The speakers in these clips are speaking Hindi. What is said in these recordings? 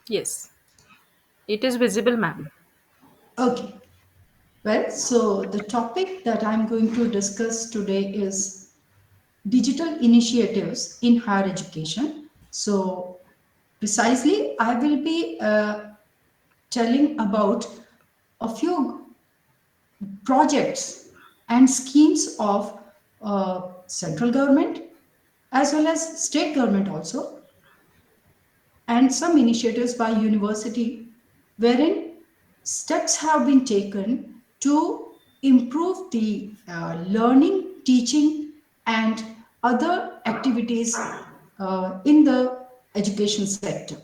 Yes, it is visible, ma'am. Okay. Well, so the topic that I'm going to discuss today is digital initiatives in higher education. So, precisely, I will be telling about a few projects and schemes of central government as well as state government also, and some initiatives by university wherein steps have been taken to improve the learning, teaching, and other activities in the education sector.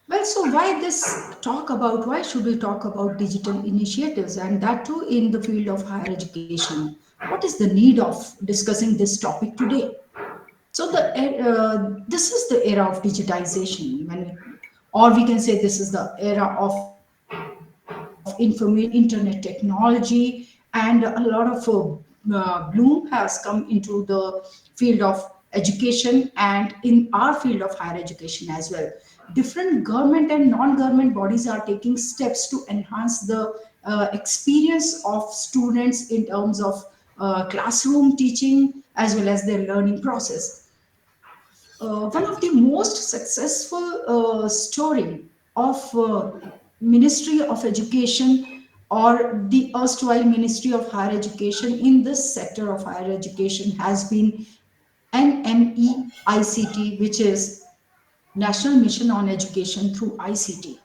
Well, so why should we talk about digital initiatives and that too in the field of higher education? What is the need of discussing this topic today? So this is the era of digitization, or we can say this is the era of information, internet technology, and a lot of bloom has come into the field of education and in our field of higher education as well. Different government and non-government bodies are taking steps to enhance the experience of students in terms of classroom teaching as well as their learning process. One of the most successful story of Ministry of Education or the erstwhile Ministry of Higher Education in this sector of higher education has been NMEICT, which is National Mission on Education through ICT.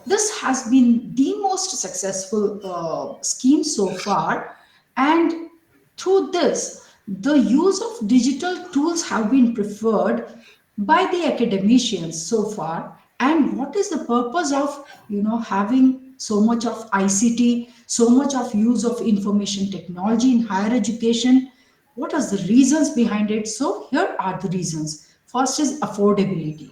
This has been the most successful scheme so far, and through this, the use of digital tools have been preferred by the academicians so far. And what is the purpose of having so much of ICT, so much of use of information technology in higher education? What are the reasons behind it? So here are the reasons. First is affordability.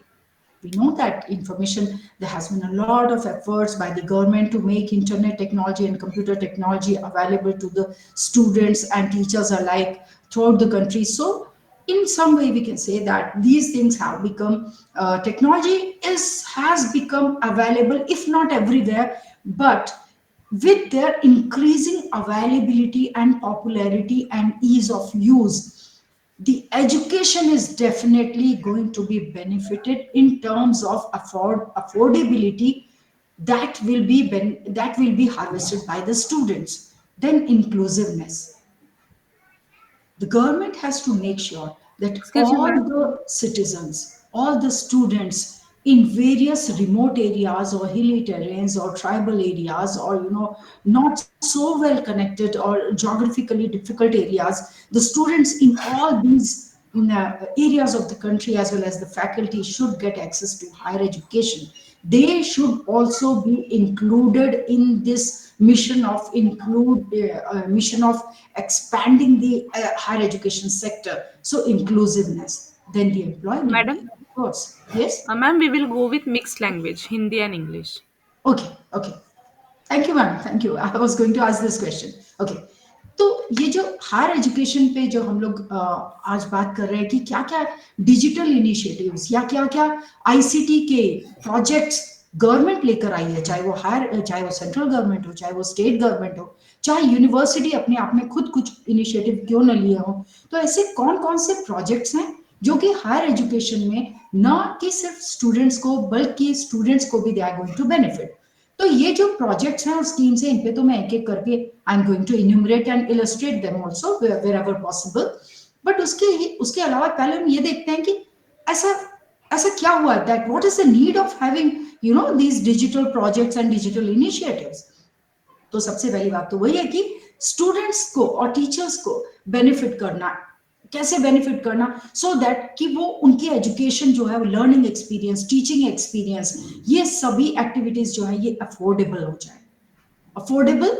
We know that information, there has been a lot of efforts by the government to make internet technology and computer technology available to the students and teachers alike throughout the country. So in some way we can say that these things have become technology is has become available, if not everywhere, but with their increasing availability and popularity and ease of use, the education is definitely going to be benefited in terms of affordability that will be harvested by the students. Then inclusiveness, the government has to make sure that Excuse me, all ma'am. the citizens, all the students in various remote areas or hilly terrains or tribal areas or not so well connected or geographically difficult areas, the students in all these areas of the country as well as the faculty should get access to higher education. They should also be included in this mission of expanding the higher education sector. So inclusiveness, then the Madam, employability, of course. Yes. ma'am, we will go with mixed language, Hindi and English. Okay. Okay. Thank you ma'am, thank you. I was going to ask this question. Okay, तो ये जो हायर एजुकेशन पे जो हम लोग आज बात कर रहे हैं कि क्या क्या डिजिटल इनिशिएटिव्स या क्या क्या आईसीटी के प्रोजेक्ट्स गवर्नमेंट लेकर आई है, चाहे वो सेंट्रल गवर्नमेंट हो, चाहे वो स्टेट गवर्नमेंट हो, चाहे यूनिवर्सिटी अपने आप में खुद कुछ इनिशिएटिव क्यों न लिए हो, तो ऐसे कौन कौन से प्रोजेक्ट्स हैं जो कि हायर एजुकेशन में ना कि सिर्फ स्टूडेंट्स को बल्कि स्टूडेंट्स को भी they are going to benefit. तो ये जो प्रोजेक्ट्स हैं और स्कीम्स हैं, इन पे तो मैं एक एक करके I am going to enumerate and illustrate them also wherever possible. But उसके उसके अलावा पहले हम ये देखते हैं कि ऐसा ऐसा क्या हुआ that what is the need of having these digital projects and digital initiatives. तो सबसे पहली बात तो वही है कि स्टूडेंट्स को और टीचर्स को बेनिफिट करना, कैसे बेनिफिट करना, सो दैट कि वो उनकी एजुकेशन जो है, लर्निंग एक्सपीरियंस, टीचिंग एक्सपीरियंस, ये सभी एक्टिविटीज जो है ये अफोर्डेबल हो जाए। Affordable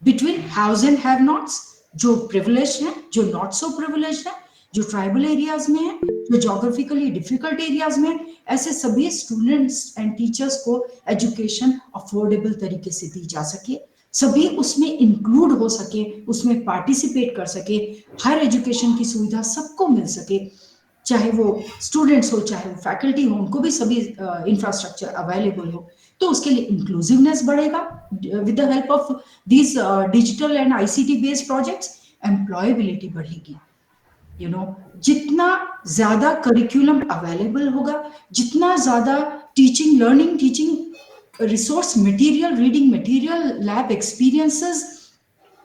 between haves and have knots, जो प्रिविलेज है, जो नॉट सो प्रिविलेज है, जो ट्राइबल एरियाज में है, जो जोग्राफिकली डिफिकल्ट एरियाज में, ऐसे सभी स्टूडेंट्स एंड टीचर्स को एजुकेशन अफोर्डेबल तरीके से दी जा सके, सभी उसमें इंक्लूड हो सके, उसमें पार्टिसिपेट कर सके, हायर एजुकेशन की सुविधा सबको मिल सके। चाहे वो स्टूडेंट्स हो चाहे वो फैकल्टी हो, उनको भी सभी इंफ्रास्ट्रक्चर अवेलेबल हो, तो उसके लिए इंक्लूसिवनेस बढ़ेगा with the help of these digital and ICT based projects. Employability बढ़ेगी, यू नो, जितना ज्यादा करिकुलम अवेलेबल होगा, जितना ज्यादा teaching learning teaching resource material, reading material, lab experiences,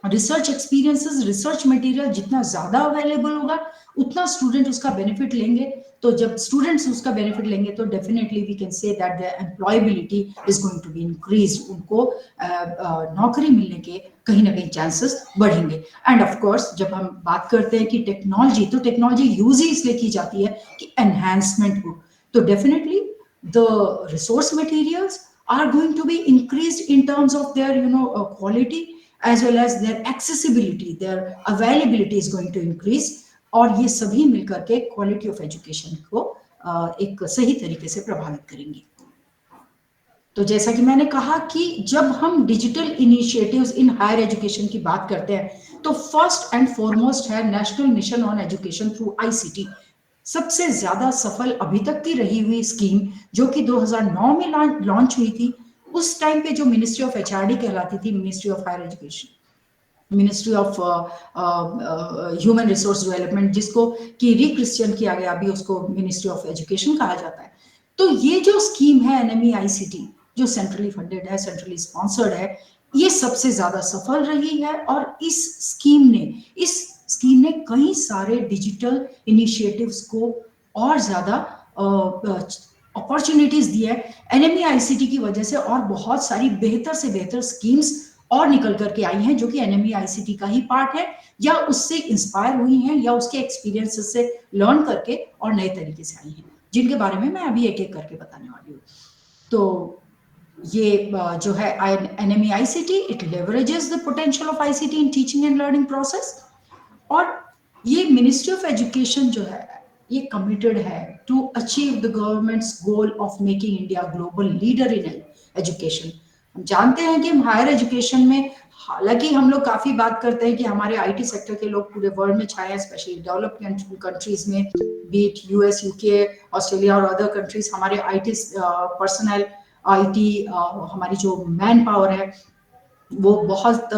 research material जितना ज्यादा अवेलेबल होगा, उतना स्टूडेंट उसका बेनिफिट लेंगे। तो जब स्टूडेंट्स उसका बेनिफिट लेंगे तो definitely we can say that the employability is going to be increase, उनको नौकरी मिलने के कहीं ना कहीं चांसेस बढ़ेंगे। एंड ऑफ कोर्स जब हम बात करते हैं कि टेक्नोलॉजी, तो टेक्नोलॉजी यूज ही इसलिए की जाती है कि एनहांसमेंट हो। तो definitely the resource materials are going to be increased in terms of their quality, as well as their accessibility, their availability is going to increase। और ये सभी मिलकर के क्वालिटी ऑफ एजुकेशन को एक सही तरीके से प्रभावित करेंगे। तो जैसा कि मैंने कहा कि जब हम digital initiatives in higher education की बात करते हैं तो फर्स्ट एंड फॉरमोस्ट है national mission on education through ICT. सबसे ज्यादा सफल अभी तक की रही हुई स्कीम जो कि 2009 में लॉन्च हुई थी। उस टाइम पे जो मिनिस्ट्री ऑफ एचआरडी कहलाती थी, ministry of higher education, ministry of human resource development, जिसको कि रिक्रिश्चियन किया गया, अभी उसको मिनिस्ट्री ऑफ एजुकेशन कहा जाता है। तो ये जो स्कीम है एनएमईआईसीटी, जो सेंट्रली फंडेड है, सेंट्रली स्पॉन्सर्ड है, ये सबसे ज्यादा सफल रही है। और इस स्कीम ने कई सारे डिजिटल इनिशिएटिव्स को और ज्यादा अपॉर्चुनिटीज दी है। एनएमईआईसीटी की वजह से और बहुत सारी बेहतर से बेहतर स्कीम्स और निकल करके आई हैं जो कि एनएमईआईसीटी का ही पार्ट है, या उससे इंस्पायर हुई हैं, या उसके एक्सपीरियंसेस से लर्न करके और नए तरीके से आई हैं, जिनके बारे में मैं अभी एक एक करके बताने वाली हूँ। तो ये जो है NMEICT, it leverages the potential of ICT in teaching and learning process. और ये मिनिस्ट्री ऑफ एजुकेशन जो है ये कमिटेड है to achieve the government's goal of making India global leader in education. हम जानते हैं कि हम हायर एजुकेशन में, हालांकि हम लोग काफी बात करते हैं कि हमारे आईटी सेक्टर के लोग पूरे वर्ल्ड में छाए हैं, स्पेशली डेवलप्ड कंट्रीज में, बीट यूएस, यूके, ऑस्ट्रेलिया और अदर कंट्रीज। हमारे आईटी पर्सनल, आईटी हमारी जो मैन पावर है वो बहुत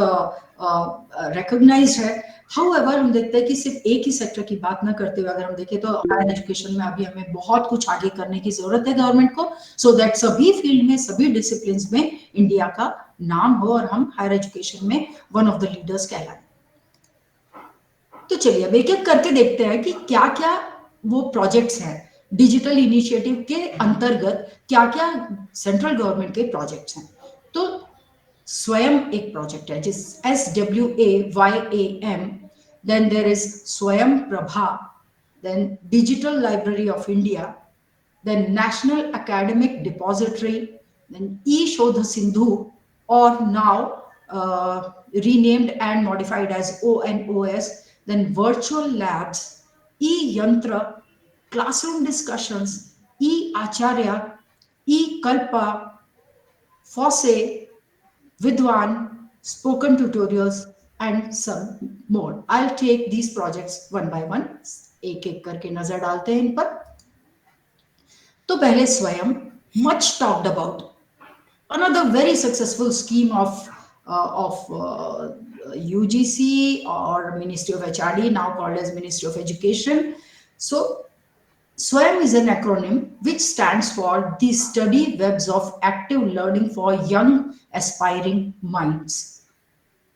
रिकॉग्नाइज्ड है। हाउएवर हम देखते हैं कि सिर्फ एक ही सेक्टर की बात ना करते हुए अगर हम देखें तो हायर एजुकेशन में अभी हमें बहुत कुछ आगे करने की जरूरत है गवर्नमेंट को, सो दैट सभी फील्ड में, सभी डिसिप्लिन में इंडिया का नाम हो और हम हायर एजुकेशन में वन ऑफ द लीडर्स कहलाएं। तो चलिए अब एक एक करके देखते हैं कि क्या क्या वो प्रोजेक्ट्स हैं डिजिटल इनिशिएटिव के अंतर्गत, क्या क्या सेंट्रल गवर्नमेंट के प्रोजेक्ट्स हैं। तो स्वयं एक प्रोजेक्ट है, जिस SWAYAM, then there is Swayam Prabha, then Digital Library of India, then National Academic Depository, then eShodha Sindhu, or now renamed and modified as ONOS, then Virtual Labs, eYantra, Classroom Discussions, eAcharya, eKalpa, FOSSE, Vidwan, spoken tutorials, and some more. I'll take these projects one by one, एक एक करके नजर डालते हैं इन पर। तो पहले स्वयं, much talked about, another very successful scheme of UGC or Ministry of HRD, now called as Ministry of Education. So SWAYAM is an acronym which stands for the Study Webs of Active Learning for Young Aspiring Minds.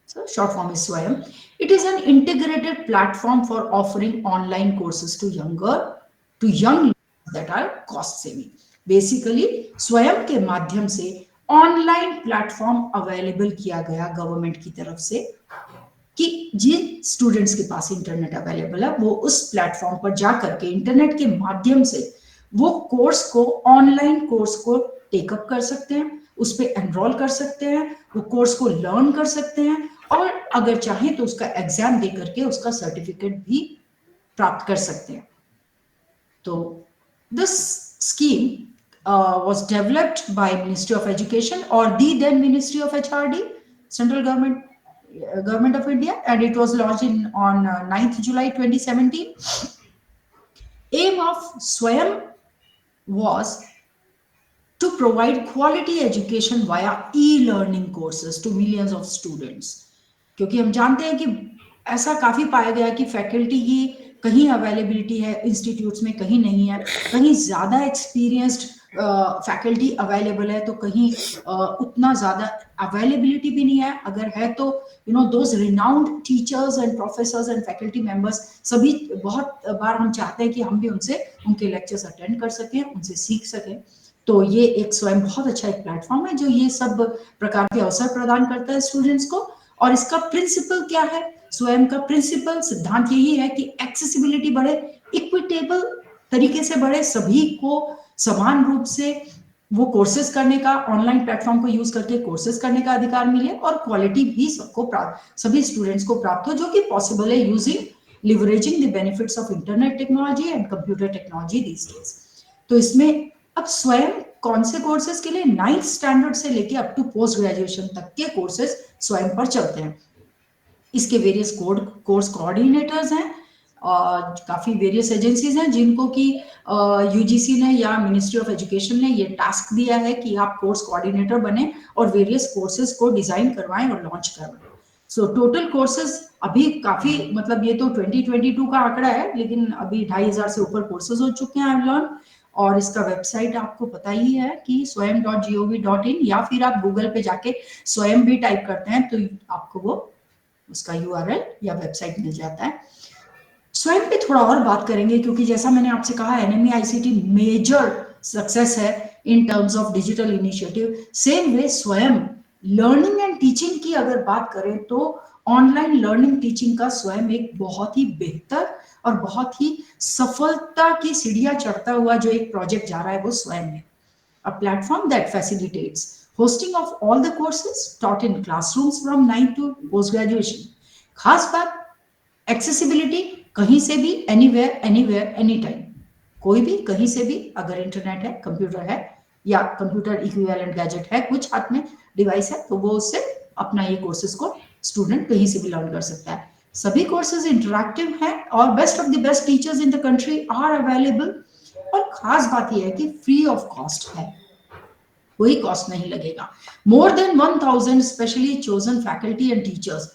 So short form is SWAYAM. It is an integrated platform for offering online courses to young learners that are cost saving. Basically SWAYAM के माध्यम से ऑनलाइन प्लेटफॉर्म अवेलेबल किया गया गवर्नमेंट की तरफ से कि जिन स्टूडेंट्स के पास इंटरनेट अवेलेबल है वो उस प्लेटफॉर्म पर जाकर के इंटरनेट के माध्यम से वो ऑनलाइन कोर्स को टेकअप कर सकते हैं, उस पर एनरोल कर सकते हैं, वो कोर्स को लर्न कर सकते हैं, और अगर चाहें तो उसका एग्जाम दे करके उसका सर्टिफिकेट भी प्राप्त कर सकते हैं। तो this scheme was developed by Ministry of Education or the then Ministry of HRD, Central Government of India, and it was launched on 9th July 2017. Aim of Swayam was to provide quality education via e-learning courses to millions of students. क्योंकि हम जानते हैं कि ऐसा काफी पाया गया कि फैकल्टी की कहीं अवेलेबिलिटी है इंस्टीट्यूट्स में, कहीं नहीं है, कहीं ज्यादा एक्सपीरियंस्ड फैकल्टी अवेलेबल है तो कहीं उतना ज्यादा अवेलेबिलिटी भी नहीं है, अगर है तो those renowned teachers and professors and faculty members सभी, बहुत बार हम चाहते हैं कि हम भी उनसे उनके लेक्चर्स अटेंड कर सकें, उनसे सीख सकें। तो ये एक स्वयं बहुत अच्छा एक प्लेटफॉर्म है जो ये सब प्रकार के अवसर प्रदान करता है स्टूडेंट्स को। और इसका प्रिंसिपल क्या है? स्वयं का प्रिंसिपल सिद्धांत यही है कि एक्सेसिबिलिटी बढ़े, इक्विटेबल तरीके से बढ़े, सभी को समान रूप से वो कोर्सेज करने का, ऑनलाइन प्लेटफॉर्म को यूज करके कोर्सेज करने का अधिकार मिले, और क्वालिटी भी सबको प्राप्त, सभी स्टूडेंट्स को प्राप्त हो, जो कि पॉसिबल है using leveraging the benefits of internet technology and computer technology these days. तो इसमें अब स्वयं कौन से कोर्सेज के लिए 9th स्टैंडर्ड से लेके अप टू पोस्ट ग्रेजुएशन तक के कोर्सेज स्वयं पर चलते हैं। इसके वेरियस कोर्स कोऑर्डिनेटर्स हैं और काफी वेरियस एजेंसीज हैं जिनको कि यूजीसी ने या मिनिस्ट्री ऑफ एजुकेशन ने ये टास्क दिया है कि आप कोर्स कोऑर्डिनेटर बने और वेरियस कोर्सेज को डिजाइन करवाएं और लॉन्च करवाएं। सो टोटल कोर्सेज अभी काफी, मतलब ये तो 2022 का आंकड़ा है, लेकिन अभी 2500 से ऊपर कोर्सेज हो चुके हैं लर्न। और इसका वेबसाइट आपको पता ही है कि swayam.gov.in, या फिर आप गूगल पे जाके स्वयं भी टाइप करते हैं तो आपको वो उसका यूआरएल या वेबसाइट मिल जाता है। स्वयं पे थोड़ा और बात करेंगे क्योंकि जैसा मैंने आपसे कहा एनएमई आईसीटी मेजर सक्सेस है in terms of digital initiative. Same way स्वयं लर्निंग एंड टीचिंग की अगर बात करें तो ऑनलाइन लर्निंग टीचिंग का स्वयं एक बहुत ही बेहतर और बहुत ही सफलता की सीढ़ियां चढ़ता हुआ जो एक प्रोजेक्ट जा रहा है वो स्वयं है। A platform that facilitates hosting of all the courses taught in classrooms from 9 to post graduation। खास बात एक्सेसिबिलिटी, कहीं से भी, एनीवेयर एनी टाइम, कोई भी कहीं से भी, अगर इंटरनेट है, कंप्यूटर है या कंप्यूटर इक्विवेलेंट गैजेट है, कुछ हाथ में डिवाइस है, तो वो उससे अपना ये कोर्सेज को स्टूडेंट कहीं से भी लर्न कर सकता है। सभी कोर्सेज इंटरैक्टिव हैं और best of the best teachers in the country are available. और खास बात यह है कि फ्री ऑफ कॉस्ट है, कोई कॉस्ट नहीं लगेगा। More than 1000 specially chosen faculty and teachers,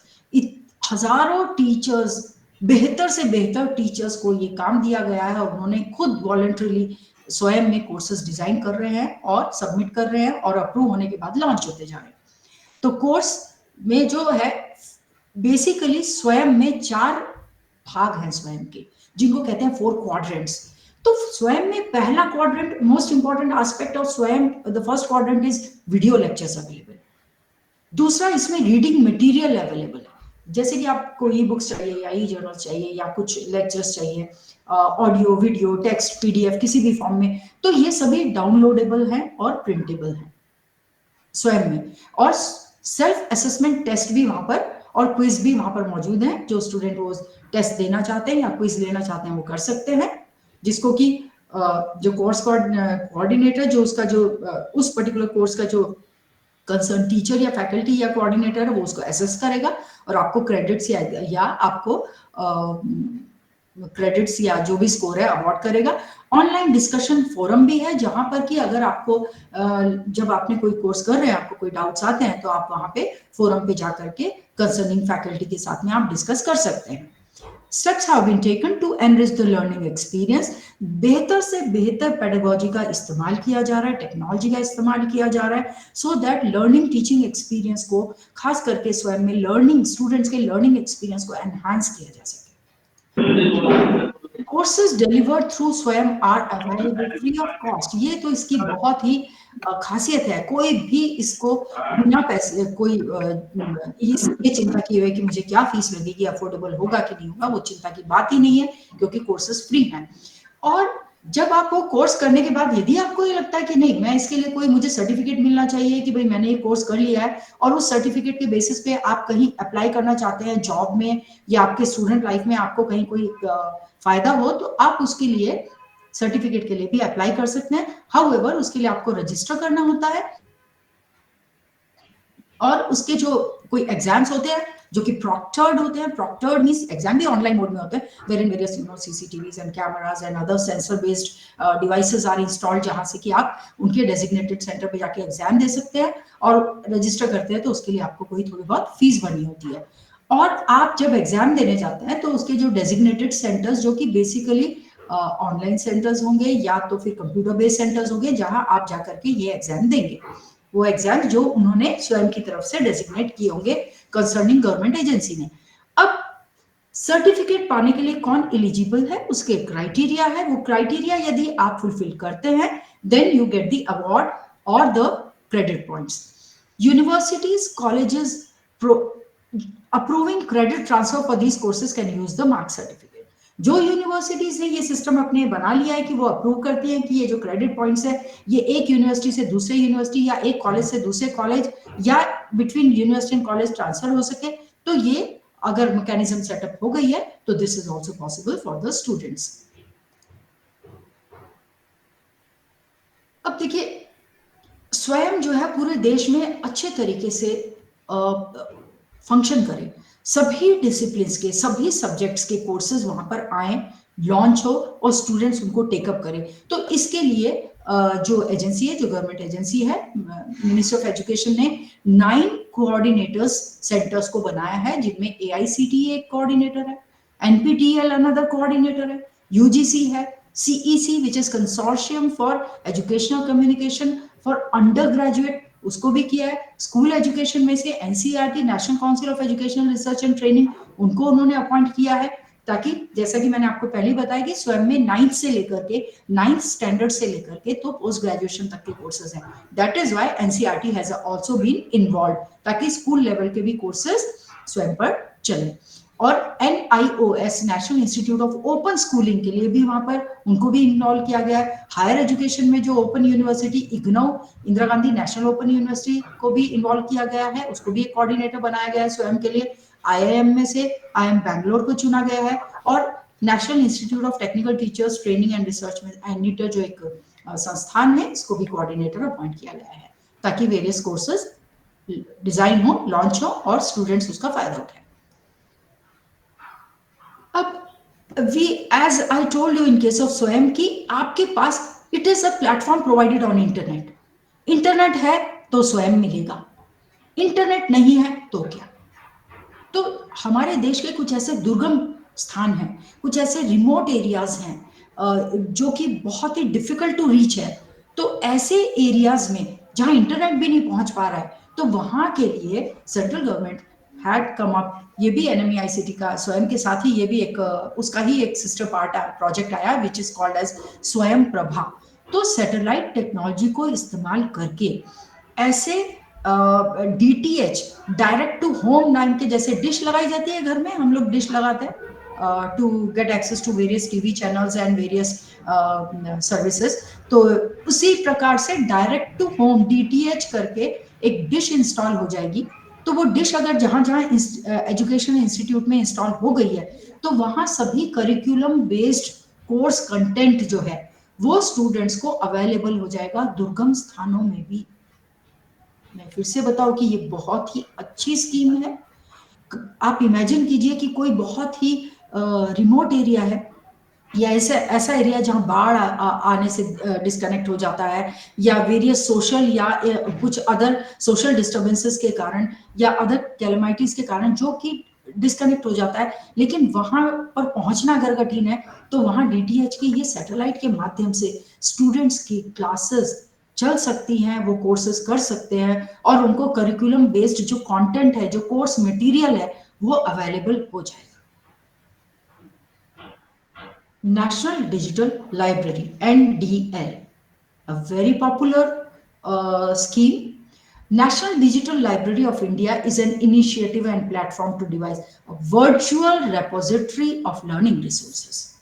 हजारों टीचर्स, बेहतर से बेहतर टीचर्स को ये काम दिया गया है और उन्होंने खुद वॉलंटरीली स्वयं में कोर्सेज डिजाइन कर रहे हैं और सबमिट कर रहे हैं और अप्रूव होने के बाद लॉन्च होते जा रहे हैं। तो कोर्स में जो है बेसिकली स्वयं में 4 भाग हैं स्वयं के, जिनको कहते हैं 4 क्वाड्रेंट्स। तो स्वयं में पहला quadrant, most important aspect of Swayam, the first quadrant is video lectures available. दूसरा, इसमें रीडिंग मटेरियल अवेलेबल है, जैसे कि आपको ई बुक्स चाहिए या ई जर्नल चाहिए या कुछ लेक्चर्स चाहिए, ऑडियो, वीडियो, टेक्स्ट, पीडीएफ, किसी भी फॉर्म में, तो ये सभी डाउनलोडेबल हैं और प्रिंटेबल हैं स्वयं में। और सेल्फ असेसमेंट टेस्ट भी वहां पर और क्विज भी वहां पर मौजूद है। जो स्टूडेंट वो टेस्ट देना चाहते हैं या क्विज लेना चाहते हैं वो कर सकते हैं, जिसको कि जो कोर्स कोऑर्डिनेटर, जो उसका जो उस पर्टिकुलर कोर्स का जो कंसर्न टीचर या फैकल्टी या कोऑर्डिनेटर है वो उसको असेस करेगा और आपको क्रेडिट्स या आपको क्रेडिट्स या जो भी स्कोर है अवार्ड करेगा। ऑनलाइन डिस्कशन फोरम भी है जहां पर कि अगर आपको जब आपने कोई कोर्स कर रहे हैं, आपको कोई डाउट्स आते हैं तो आप वहां पे फोरम पे जाकर के कंसर्निंग फैकल्टी के साथ में आप डिस्कस कर सकते हैं। Steps have been taken to enrich the learning experience। बेहतर से बेहतर पेडागोजी का इस्तेमाल किया जा रहा है, टेक्नोलॉजी का इस्तेमाल किया जा रहा है, so that learning teaching experience को, खास करके स्वयं में लर्निंग, स्टूडेंट्स के लर्निंग एक्सपीरियंस को एनहांस किया जा सके। Courses delivered through Swayam are available free of cost. ये तो इसकी बहुत ही खासियत है, कोई भी इसको बिना पैसे, कोई ये चिंता की हुई कि मुझे क्या फीस लगेगी, अफोर्डेबल होगा कि नहीं होगा, वो चिंता की बात ही नहीं है क्योंकि कोर्सेज फ्री हैं। और जब आप वो कोर्स करने के बाद यदि आपको ये लगता है कि नहीं, मैं इसके लिए कोई, मुझे सर्टिफिकेट मिलना चाहिए कि भाई मैंने ये कोर्स कर लिया है, और उस सर्टिफिकेट के बेसिस पे आप कहीं अप्लाई करना चाहते हैं जॉब में या आपके स्टूडेंट लाइफ में, आपको कहीं कोई फायदा हो, तो आप उसके लिए सर्टिफिकेट के लिए भी अप्लाई कर सकते हैं। हाउएवर उसके लिए आपको रजिस्टर करना होता है और उसके जो कोई एग्जाम्स होते हैं जो कि प्रॉक्टर्ड होते हैं, प्रॉक्टर्ड मींस एग्जाम भी ऑनलाइन मोड में होते हैं, where in various CCTVs and cameras and other sensor based devices are installed, जहां से कि आप उनके डेजिग्नेटेड सेंटर पे जाके एग्जाम दे सकते हैं और रजिस्टर करते हैं तो उसके लिए आपको कोई थोड़ी बहुत फीस भरनी होती है। और आप जब एग्जाम देने जाते हैं तो उसके जो डेजिग्नेटेड सेंटर्स जो कि बेसिकली ऑनलाइन सेंटर्स होंगे या तो फिर कंप्यूटर बेस्ड सेंटर्स होंगे जहां आप जाकर के ये एग्जाम देंगे, वो एग्जाम जो उन्होंने स्वयं की तरफ से डेजिग्नेट किए होंगे कंसर्निंग गवर्नमेंट एजेंसी ने। अब सर्टिफिकेट पाने के लिए कौन एलिजिबल है, उसके क्राइटेरिया है, वो क्राइटेरिया यदि आप फुलफिल करते हैं then you get the award और the credit points. Universities colleges approving credit transfer for these courses can use the marks certificate. जो यूनिवर्सिटीज ने ये सिस्टम अपने बना लिया है कि वो अप्रूव करती है कि ये जो क्रेडिट पॉइंट्स है ये एक यूनिवर्सिटी से दूसरे यूनिवर्सिटी या एक कॉलेज से दूसरे कॉलेज या between university and college transfer हो सके, तो ये अगर मैकेनिज्म सेटअप हो गई है तो this is also possible for the students. अब देखिए स्वयं जो है पूरे देश में अच्छे तरीके से फंक्शन करे, सभी डिसिप्लिन्स के सभी सब्जेक्ट्स के कोर्सेज वहां पर आए, लॉन्च हो और स्टूडेंट्स उनको टेकअप करें। तो इसके लिए जो एजेंसी है, जो गवर्नमेंट एजेंसी है, मिनिस्ट्री ऑफ एजुकेशन ने 9 कोऑर्डिनेटर्स सेंटर्स को बनाया है, जिनमें एआईसीटी एक कोऑर्डिनेटर है, एनपीटीईएल अनदर कोऑर्डिनेटर है, यूजीसी है, CEC which is consortium for educational communication for under graduate, उसको भी किया है। स्कूल एजुकेशन में से NCERT national council of educational research and training, उनको उन्होंने अपॉइंट किया है, ताकि जैसा कि मैंने आपको पहले बताया कि स्वयं में 9th से लेकर के 9th स्टैंडर्ड से लेकर के तो पोस्ट ग्रेजुएशन तक के कोर्सेज हैं। That is why NCERT has also been involve, ताकि स्कूल लेवल के भी कोर्सेज स्वयं पर चले। और NIOS national institute of open schooling के लिए भी वहां पर उनको भी इन्वॉल्व किया गया है। हायर एजुकेशन में जो open university IGNOU, Indira Gandhi national open university को भी इन्वॉल्व किया गया है, उसको भी एक कोऑर्डिनेटर बनाया गया है स्वयं के लिए। IIM में से IIM बैंगलोर को चुना गया है, और national institute of technical teachers training and research में NITR जो एक संस्थान है, इसको भी कोऑर्डिनेटर अपॉइंट किया गया है, ताकि वेरियस कोर्सेज डिजाइन हो, लॉन्च हो और स्टूडेंट्स उसका फायदा उठाएं। अब we as I told you in case of Swayam की आपके पास it is a platform provided on internet. Internet है तो स्वयं मिलेगा, इंटरनेट नहीं है तो क्या। तो हमारे देश के कुछ ऐसे दुर्गम स्थान हैं, कुछ ऐसे रिमोट एरियाज हैं जो कि बहुत ही डिफिकल्ट टू रीच है। तो ऐसे एरियाज में जहां इंटरनेट भी नहीं पहुंच पा रहा है, तो वहां के लिए central government had come up, ये भी NMEICT का स्वयं के साथ ही ये भी एक उसका ही एक सिस्टर पार्ट प्रोजेक्ट आया विच इज कॉल्ड एज स्वयं प्रभा। तो सैटेलाइट टेक्नोलॉजी को इस्तेमाल करके ऐसे DTH, डायरेक्ट टू होम नाम के, जैसे डिश लगाई जाती है घर में, हम लोग डिश लगाते हैं to get access to various TV channels and various services, तो उसी प्रकार से डायरेक्ट टू होम DTH करके एक डिश इंस्टॉल हो जाएगी। तो वो डिश अगर जहां जहां एजुकेशन इंस्टीट्यूट में इंस्टॉल हो गई है, तो वहां सभी करिकुलम बेस्ड कोर्स कंटेंट जो है वो स्टूडेंट्स को अवेलेबल हो जाएगा दुर्गम स्थानों में भी। मैं फिर से बताऊं कि ये बहुत ही अच्छी स्कीम है। आप इमेजिन कीजिए कि कोई बहुत ही रिमोट एरिया है, या ऐसा ऐसा एरिया जहां बाढ़ आने से डिस्कनेक्ट हो जाता है, या वेरियस सोशल या कुछ अदर सोशल डिस्टर्बेंसेस के कारण या अदर कैलेमिटीज के कारण जो कि डिस्कनेक्ट हो जाता है, लेकिन वहां पर पहुंचना अगर कठिन है, तो वहां DTH के ये सैटेलाइट के माध्यम से स्टूडेंट्स की क्लासेस चल सकती हैं, वो कोर्सेज कर सकते हैं, और उनको करिकुलम बेस्ड जो कंटेंट है, जो कोर्स मटेरियल है, वो अवेलेबल हो जाएगा। National Digital Library, NDL, a very popular scheme. National Digital Library of India is an initiative and platform to devise a virtual repository of learning resources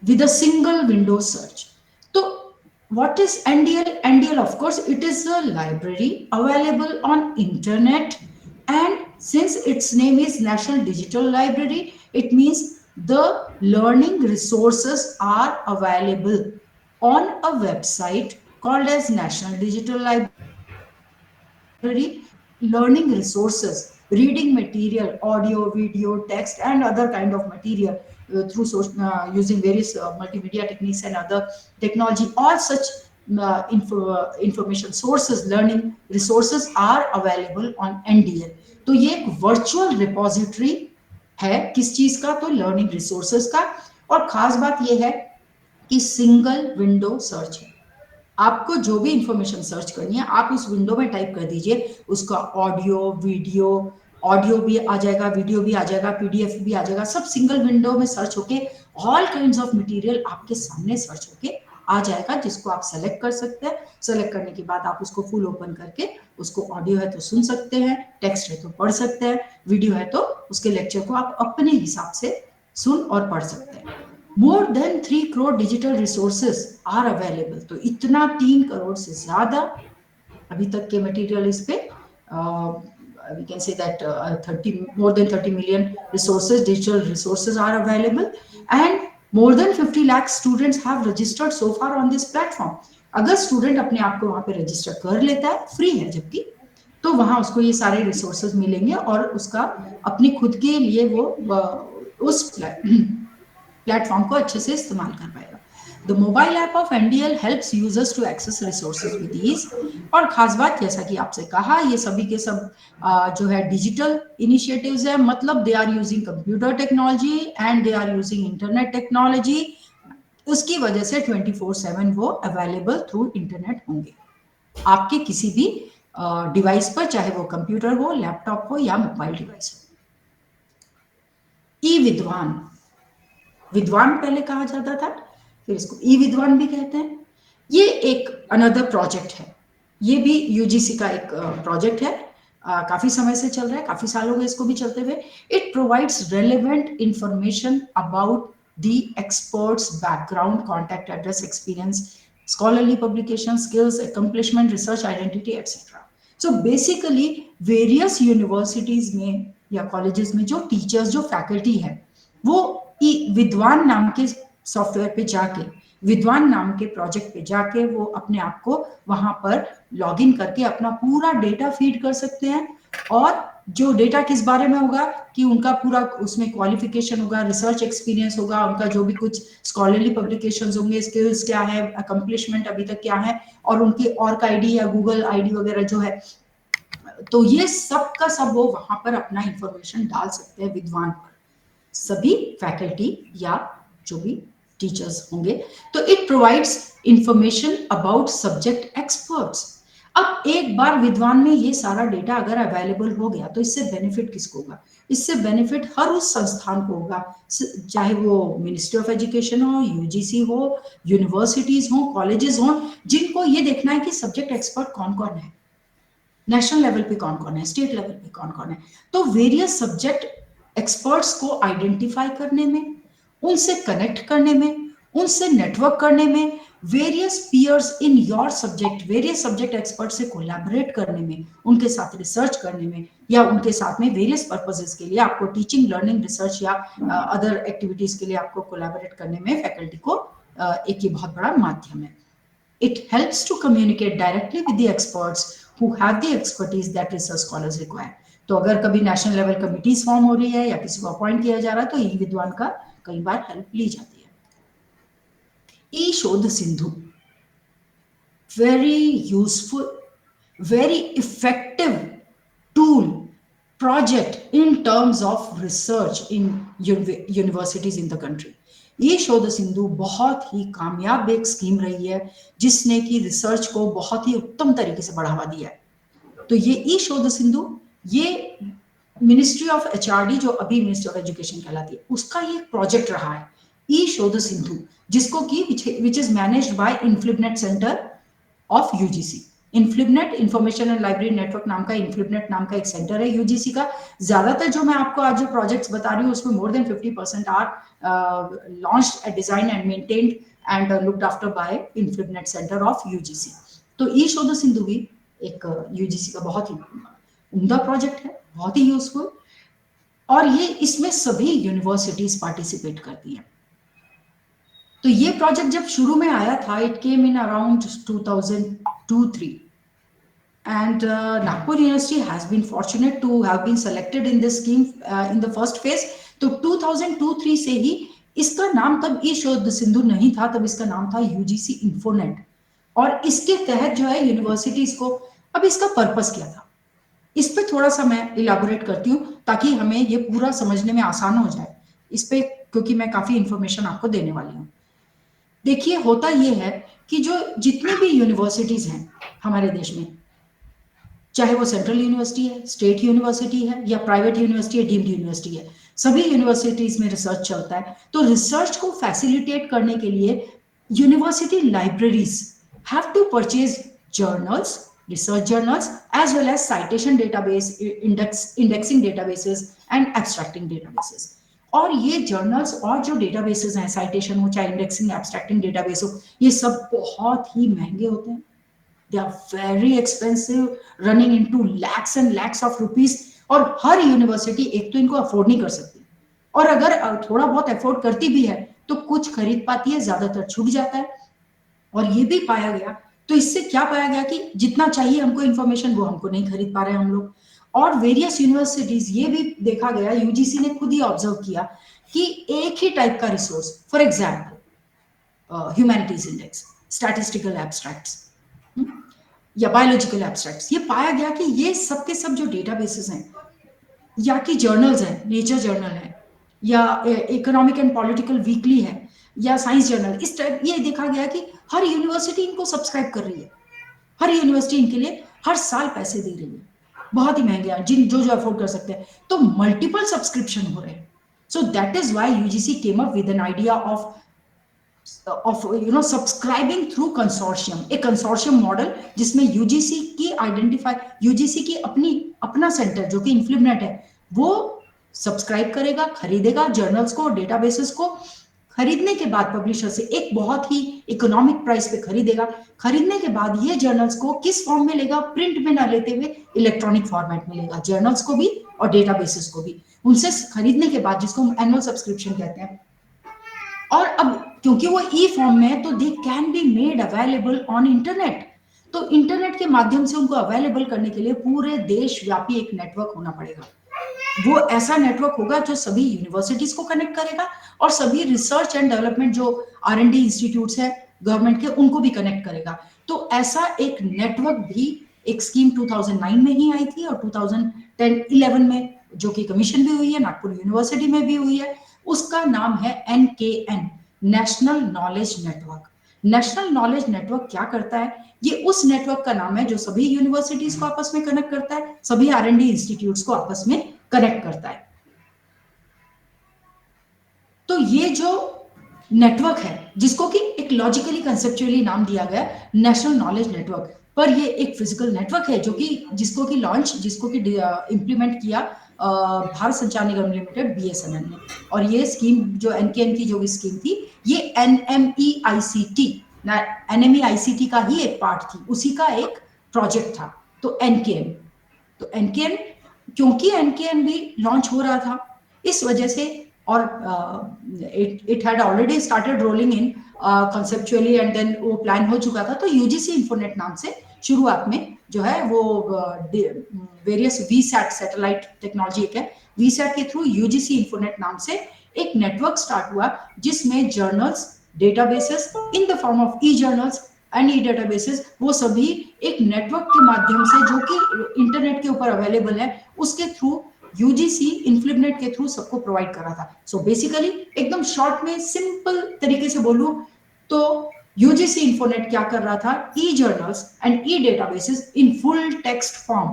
with a single window search. So, what is NDL? NDL, of course, it is a library available on internet, and since its name is National Digital Library, it means the learning resources are available on a website called as National Digital Library, learning resources, reading material, audio, video, text, and other kind of material through using various multimedia techniques and other technology. All such information sources, learning resources are available on NDL. तो ये एक वर्चुअल रिपोजिटरी है किस चीज का? तो लर्निंग रिसोर्सेज का। और खास बात यह है कि सिंगल विंडो सर्च है। आपको जो भी इंफॉर्मेशन सर्च करनी है आप उस विंडो में टाइप कर दीजिए, उसका ऑडियो वीडियो, ऑडियो भी आ जाएगा, वीडियो भी आ जाएगा, पीडीएफ भी आ जाएगा, सब सिंगल विंडो में सर्च होके ऑल काइंड्स ऑफ मटेरियल आपके सामने सर्च होके आ जाएगा, जिसको आप सेलेक्ट कर सकते हैं। सेलेक्ट करने के बाद आप उसको फुल ओपन करके उसको ऑडियो है तो सुन सकते हैं, टेक्स्ट है तो पढ़ सकते हैं, वीडियो है तो उसके लेक्चर को आप अपने हिसाब से सुन और पढ़ सकते हैं। More than 3 crore digital resources are available. तो इतना 3 करोड़ से ज्यादा अभी तक के मटेरियल इस पे we can say that more than 30 million resources, digital resources are available, and more than 50 lakh students have registered so far on this platform. अगर स्टूडेंट अपने आप को वहां पे रजिस्टर कर लेता है, फ्री है जबकि, तो वहां उसको ये सारे रिसोर्सेज मिलेंगे और उसका अपने खुद के लिए वो उस प्लेटफॉर्म को अच्छे से इस्तेमाल कर पाएगा। The mobile app of NDL helps users to access resources with ease. और खास बात जैसा कि आपसे कहा, ये सभी के सब जो है डिजिटल इनिशिएटिव्स है, मतलब they are using computer technology and they are using internet technology. उसकी वजह से 24/7 वो अवेलेबल थ्रू इंटरनेट होंगे आपके किसी भी डिवाइस पर, चाहे वो कंप्यूटर हो, लैपटॉप हो या मोबाइल डिवाइस हो। ई विद्वान, विद्वान पहले कहा जाता था, फिर इसको ई विद्वान भी कहते हैं। ये एक अनदर प्रोजेक्ट है, ये भी यूजीसी का एक प्रोजेक्ट है, काफी समय से चल रहा है, काफी साल हो गए इसको भी चलते हुए। It provides relevant information about the experts background, contact address, experience, scholarly publication, skills, accomplishment, research, identity, etc. So basically various universities में या colleges में जो teachers, जो faculty है, वो विद्वान नाम के सॉफ्टवेयर पे जाके, विद्वान नाम के प्रोजेक्ट पे जाके वो अपने आप को वहां पर लॉग इन करके अपना पूरा डेटा फीड कर सकते हैं। और जो डेटा किस बारे में होगा कि उनका पूरा उसमें क्वालिफिकेशन होगा, रिसर्च एक्सपीरियंस होगा, उनका जो भी कुछ स्कॉलरली पब्लिकेशंस होंगे, स्किल्स क्या है, अकम्पलिशमेंट अभी तक क्या है, और उनकी ऑर्क आईडी या गूगल आईडी वगैरह जो है, तो ये सब का सब वो वहां पर अपना इंफॉर्मेशन डाल सकते हैं विद्वान पर, सभी फैकल्टी या जो भी टीचर्स होंगे। तो it provides information about subject experts. अब एक बार विद्वान में ये सारा डेटा अगर अवेलेबल हो गया तो इससे बेनिफिट किसको होगा? इससे बेनिफिट हर उस संस्थान को होगा, चाहे वो मिनिस्ट्री ऑफ एजुकेशन हो, यूजीसी हो, यूनिवर्सिटीज हो, कॉलेजेस हो, जिनको ये देखना है कि सब्जेक्ट एक्सपर्ट कौन कौन है, नेशनल लेवल पे कौन कौन है, स्टेट लेवल पे कौन कौन है। तो वेरियस सब्जेक्ट एक्सपर्ट्स को आइडेंटिफाई करने में, उनसे कनेक्ट करने में, उनसे नेटवर्क करने में, various peers in your subject, various subject expert से कोलैबोरेट करने में, उनके साथ रिसर्च करने में, या उनके साथ में वेरियस पर्पसेस के लिए आपको टीचिंग, लर्निंग, रिसर्च या अदर एक्टिविटीज के लिए आपको कोलैबोरेट करने में फैकल्टी को एक ये बहुत बड़ा माध्यम है। It helps to communicate directly with the experts who have the expertise that research scholars require. तो अगर कभी नेशनल लेवल कमिटीज फॉर्म हो रही है या किसी को अपॉइंट किया जा रहा है तो ई विद्वान का कई बार हेल्प ली जाती है। ई Shodh Sindhu, very useful, very effective tool, project in terms of research in universities in the country. ये शोध सिंधु बहुत ही कामयाब एक स्कीम रही है जिसने कि रिसर्च को बहुत ही उत्तम तरीके से बढ़ावा दिया है। तो ये ई शोध सिंधु, ये मिनिस्ट्री ऑफ एचआरडी जो अभी मिनिस्ट्री ऑफ एजुकेशन कहलाती है, उसका ये प्रोजेक्ट रहा है ई शोध सिंधु, जिसको कि which is managed by INFLIBNET centre of UGC. INFLIBNET, information and library network नाम का इन्फ्लिबनेट नाम का एक सेंटर है यूजीसी का। ज्यादातर जो मैं आपको आज जो प्रोजेक्ट्स बता रही हूँ उसमें more than 50% are launched, design and maintained and looked after by INFLIBNET centre of UGC. तो ई शोध सिंधु भी एक यूजीसी का बहुत ही उम्दा प्रोजेक्ट है, बहुत ही यूजफुल, और ये इसमें सभी यूनिवर्सिटीज पार्टिसिपेट करती हैं। तो ये प्रोजेक्ट जब शुरू में आया था, it came in around 2002-3, And Nagpur University has been fortunate to have been selected in this scheme in the first phase. तो 2002-3 से ही इसका नाम, तब ये शोध सिंधु नहीं था, तब इसका नाम था यूजीसी इंफोनेट। और इसके तहत जो है यूनिवर्सिटीज को, अब इसका पर्पस क्या था, इस पे थोड़ा सा मैं इलाबोरेट करती हूँ ताकि हमें ये पूरा समझने में आसान हो जाए इस पे, क्योंकि मैं काफी इंफॉर्मेशन आपको देने वाली हूँ। देखिए, होता ये है कि जो जितनी भी यूनिवर्सिटीज हैं हमारे देश में, चाहे वो सेंट्रल यूनिवर्सिटी है, स्टेट यूनिवर्सिटी है, या प्राइवेट यूनिवर्सिटी है, डीम्ड यूनिवर्सिटी है, सभी यूनिवर्सिटीज में रिसर्च चलता है। तो रिसर्च को फैसिलिटेट करने के लिए university libraries have to purchase journals, research journals, as well as citation database, indexing databases and abstracting databases. और ये जर्नल्स और जो डेटाबेसेस हैं, साइटेशन हो चाहे इंडेक्सिंग एब्स्ट्रैक्टिंग डेटाबेस हो, ये सब बहुत ही महंगे होते हैं। They are very expensive, running into lakhs and lakhs of rupees, और हर यूनिवर्सिटी एक तो इनको अफोर्ड नहीं कर सकती, और अगर थोड़ा बहुत अफोर्ड करती भी है तो कुछ खरीद पाती है, ज्यादातर छूट जाता है। और ये भी पाया गया, तो इससे क्या पाया गया कि जितना चाहिए हमको इंफॉर्मेशन वो हमको नहीं खरीद पा रहे हम लोग। और वेरियस यूनिवर्सिटीज, ये भी देखा गया, यूजीसी ने खुद ही ऑब्जर्व किया कि एक ही टाइप का resource, for example humanities index, statistical abstracts या बायोलॉजिकल एब्स्ट्रैक्ट्स, ये पाया गया कि ये सब के सब जो डेटाबेसेस हैं या कि जर्नल्स हैं, नेचर जर्नल है या इकोनॉमिक एंड पॉलिटिकल वीकली है या साइंस जर्नल, इस टाइप, ये देखा गया कि हर यूनिवर्सिटी इनको सब्सक्राइब कर रही है, हर यूनिवर्सिटी इनके लिए हर साल पैसे दे रही है, बहुत ही महंगे हैं, जिन जो जो अफोर्ड कर सकते हैं, तो मल्टीपल सब्सक्रिप्शन हो रहे हैं। So that is why UGC came up with an idea of subscribing through consortium, एक कंसोर्शियम मॉडल जिसमें यूजीसी की अपना सेंटर जो कि इन्फ्लिबनेट है, वो सब्सक्राइब करेगा, खरीदेगा जर्नल्स को, डेटाबेसेस को, खरीदने के बाद पब्लिशर से एक बहुत ही इकोनॉमिक प्राइस पे खरीदेगा। खरीदने के बाद ये जर्नल्स को किस फॉर्म में लेगा, प्रिंट में ना लेते हुए इलेक्ट्रॉनिक फॉर्मेट में लेगा, जर्नल्स को भी और डेटाबेसेस को भी, उनसे खरीदने के बाद, जिसको हम एनुअल सब्सक्रिप्शन कहते हैं। और अब क्योंकि वो ई फॉर्म में है, तो दे can B made available on internet, तो इंटरनेट के माध्यम से उनको अवेलेबल करने के लिए पूरे देश व्यापी एक नेटवर्क होना पड़ेगा। वो ऐसा नेटवर्क होगा जो सभी यूनिवर्सिटीज को कनेक्ट करेगा और सभी रिसर्च एंड डेवलपमेंट जो R&D इंस्टीट्यूट्स है गवर्नमेंट के, उनको भी कनेक्ट करेगा। तो ऐसा एक नेटवर्क भी एक स्कीम 2009 में ही आई थी, और 2010-11 में जो कि कमीशन भी हुई है, नागपुर यूनिवर्सिटी में भी हुई है, उसका नाम है NKN, national knowledge network. National knowledge network क्या करता है, ये उस नेटवर्क का नाम है जो सभी यूनिवर्सिटीज को आपस में कनेक्ट करता है, सभी R&D इंस्टीट्यूट्स को आपस में कनेक्ट करता है। तो ये जो नेटवर्क है, जिसको कि एक लॉजिकली कंसेप्चुअली नाम दिया गया नेशनल नॉलेज नेटवर्क, पर ये एक फिजिकल नेटवर्क है जो कि जिसको कि इंप्लीमेंट किया भारत संचार निगम लिमिटेड BSNL ने। और ये स्कीम जो NKN की जो स्कीम थी, ये NMEICT का ही एक पार्ट थी, उसी का एक प्रोजेक्ट था। तो NKN क्योंकि NKN भी लॉन्च हो रहा था, इस वजह से, और it had already started rolling in conceptually, and then वो प्लान हो चुका था, तो यूजीसी इंफोनेट नाम से शुरुआत में जो है वो वेरियस VSAT सैटेलाइट टेक्नोलॉजी एक है, VSAT के थ्रू यूजीसी इंफोनेट नाम से एक नेटवर्क स्टार्ट हुआ, जिसमें journals, databases in the form of E journals and e databases, वो सभी एक नेटवर्क के माध्यम से जो कि इंटरनेट के ऊपर अवेलेबल है, उसके थ्रू यूजीसी इन्फ्लिबनेट के थ्रू सबको प्रोवाइड कर रहा था। सो बेसिकली एकदम शॉर्ट में सिंपल तरीके से बोलूं तो यूजीसी इंफोनेट क्या कर रहा था, e journals and e databases in full text form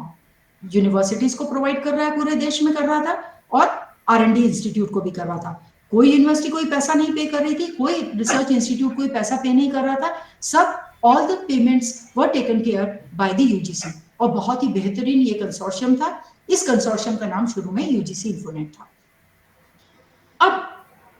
universities को प्रोवाइड कर रहा है, पूरे देश में कर रहा था, और R&D इंस्टीट्यूट को भी कर रहा था। कोई यूनिवर्सिटी कोई पैसा नहीं पे कर रही थी, कोई रिसर्च इंस्टीट्यूट कोई पैसा पे नहीं कर रहा था, सब all the payments were taken care by the UGC. और बहुत ही बेहतरीन ये कंसोर्शियम था, इस कंसोर्शियम का नाम शुरू में यूजीसी इंफोनेट था। अब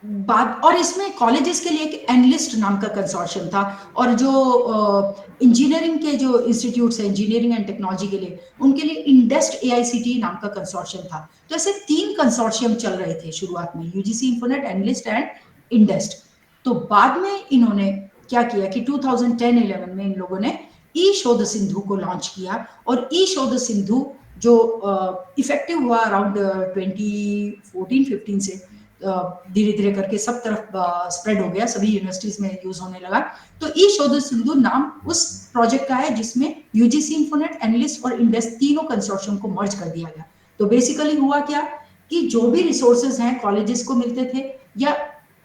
बात, और इसमें कॉलेजेस के लिए एक एनलिस्ट नाम का कंसोर्शियम था, और जो इंजीनियरिंग के जो इंस्टीट्यूट्स हैं इंजीनियरिंग एंड टेक्नोलॉजी के लिए, उनके लिए इंडेस्ट AICT नाम का कंसोर्शियम था। तो ऐसे 3 कंसोर्शियम चल रहे थे शुरुआत में, यूजीसी इंफोनेट, एनलिस्ट एंड इंडेस्ट। तो बाद में इन्होंने क्या किया कि 2010-11 में इन लोगों ने ई शोध सिंधु को लॉन्च किया, और ई शोध सिंधु जो इफेक्टिव हुआ अराउंड 2014-15 से, धीरे धीरे करके सब तरफ स्प्रेड हो गया, सभी यूनिवर्सिटीज में यूज होने लगा। तो ई शोध सिंधु नाम उस प्रोजेक्ट का है जिसमें यूजीसी, इन्फोनेट, एनलिस्ट और इंडेस्ट तीनों कंसोर्शियम को मर्ज कर दिया गया। तो बेसिकली हुआ क्या कि जो भी रिसोर्सेज हैं कॉलेजेस को मिलते थे, या